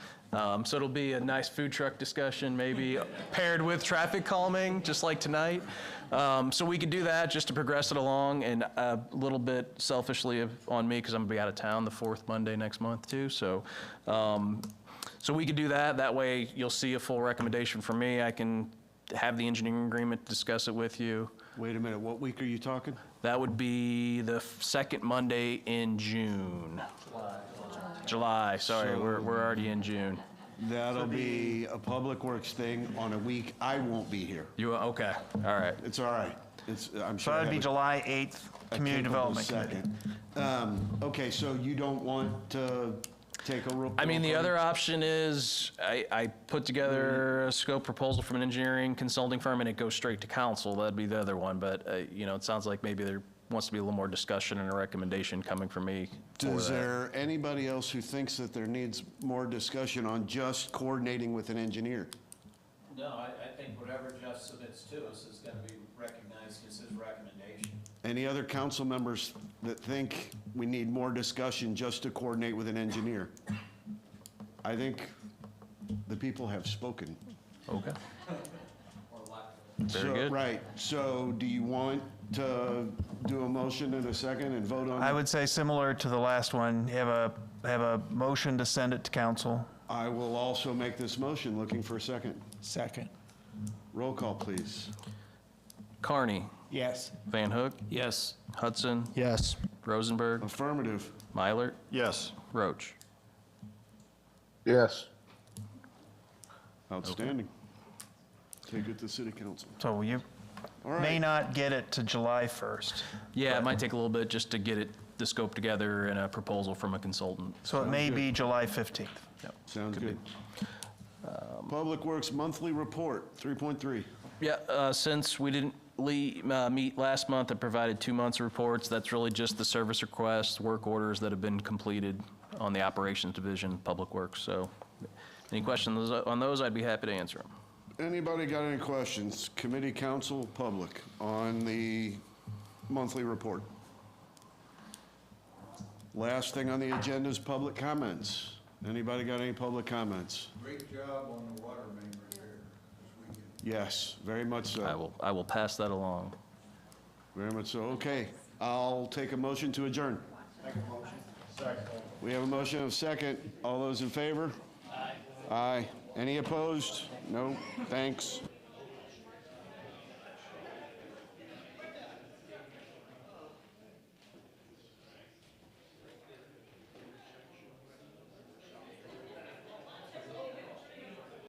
So it'll be a nice food truck discussion, maybe paired with traffic calming, just like tonight. So we could do that just to progress it along, and a little bit selfishly on me because I'm gonna be out of town the 4th Monday next month too. So, so we could do that. That way you'll see a full recommendation from me. I can have the engineering agreement, discuss it with you. Wait a minute, what week are you talking? That would be the 2nd Monday in June. July, sorry, So- we're already in June. That'll be a Public Works thing on a week I won't be here. You, okay, all right. It's all right. I'm So sure. I that'd be have a- July 8th, a Community capable Development Committee. second. Okay, so you don't want to take a roll? I mean, the call? other option is I put together a scope proposal from an engineering consulting firm and it goes straight to council. That'd be the other one, but you know, it sounds like maybe there wants to be a little more discussion and a recommendation coming from me for Is that. there anybody else who thinks that there needs more discussion on just coordinating with an engineer? No, I think whatever Jeff submits to us is going to be recognized as his recommendation. Any other council members that think we need more discussion just to coordinate with an engineer? I think the people have spoken. Okay. So- good. Right, so do you want to do a motion in a second and vote on it? I would say similar to the last one, have a motion to send it to council. I will also make this motion, looking for a second. Second. Roll call, please. Carney, Yes. Van Hook, Yes. Hudson, Yes. Rosenberg, Affirmative. Mylert, Yes. Roach. Yes. Outstanding. Take it to city council. So you All right. may not get it to July 1st. Yeah, it might take a little bit just to get the scope together and a proposal from a consultant. So it may be July 15th. Sounds good. Public Works Monthly Report, 3.3. Yeah, since we didn't meet last month, I provided 2 months' reports. That's really just the service requests, work orders that have been completed on the Operations Division, Public Works. So any questions on those, I'd be happy to answer them. Anybody got any questions? Committee, council, public, on the monthly report? Last thing on the agenda is public comments. Anybody got any public comments? Great job on the water main repair this weekend. Yes, very much so. I will pass that along. Very much so. Okay, I'll take a motion to adjourn. We have a motion of second. All those in favor? Aye. Aye. Any opposed? No? Thanks.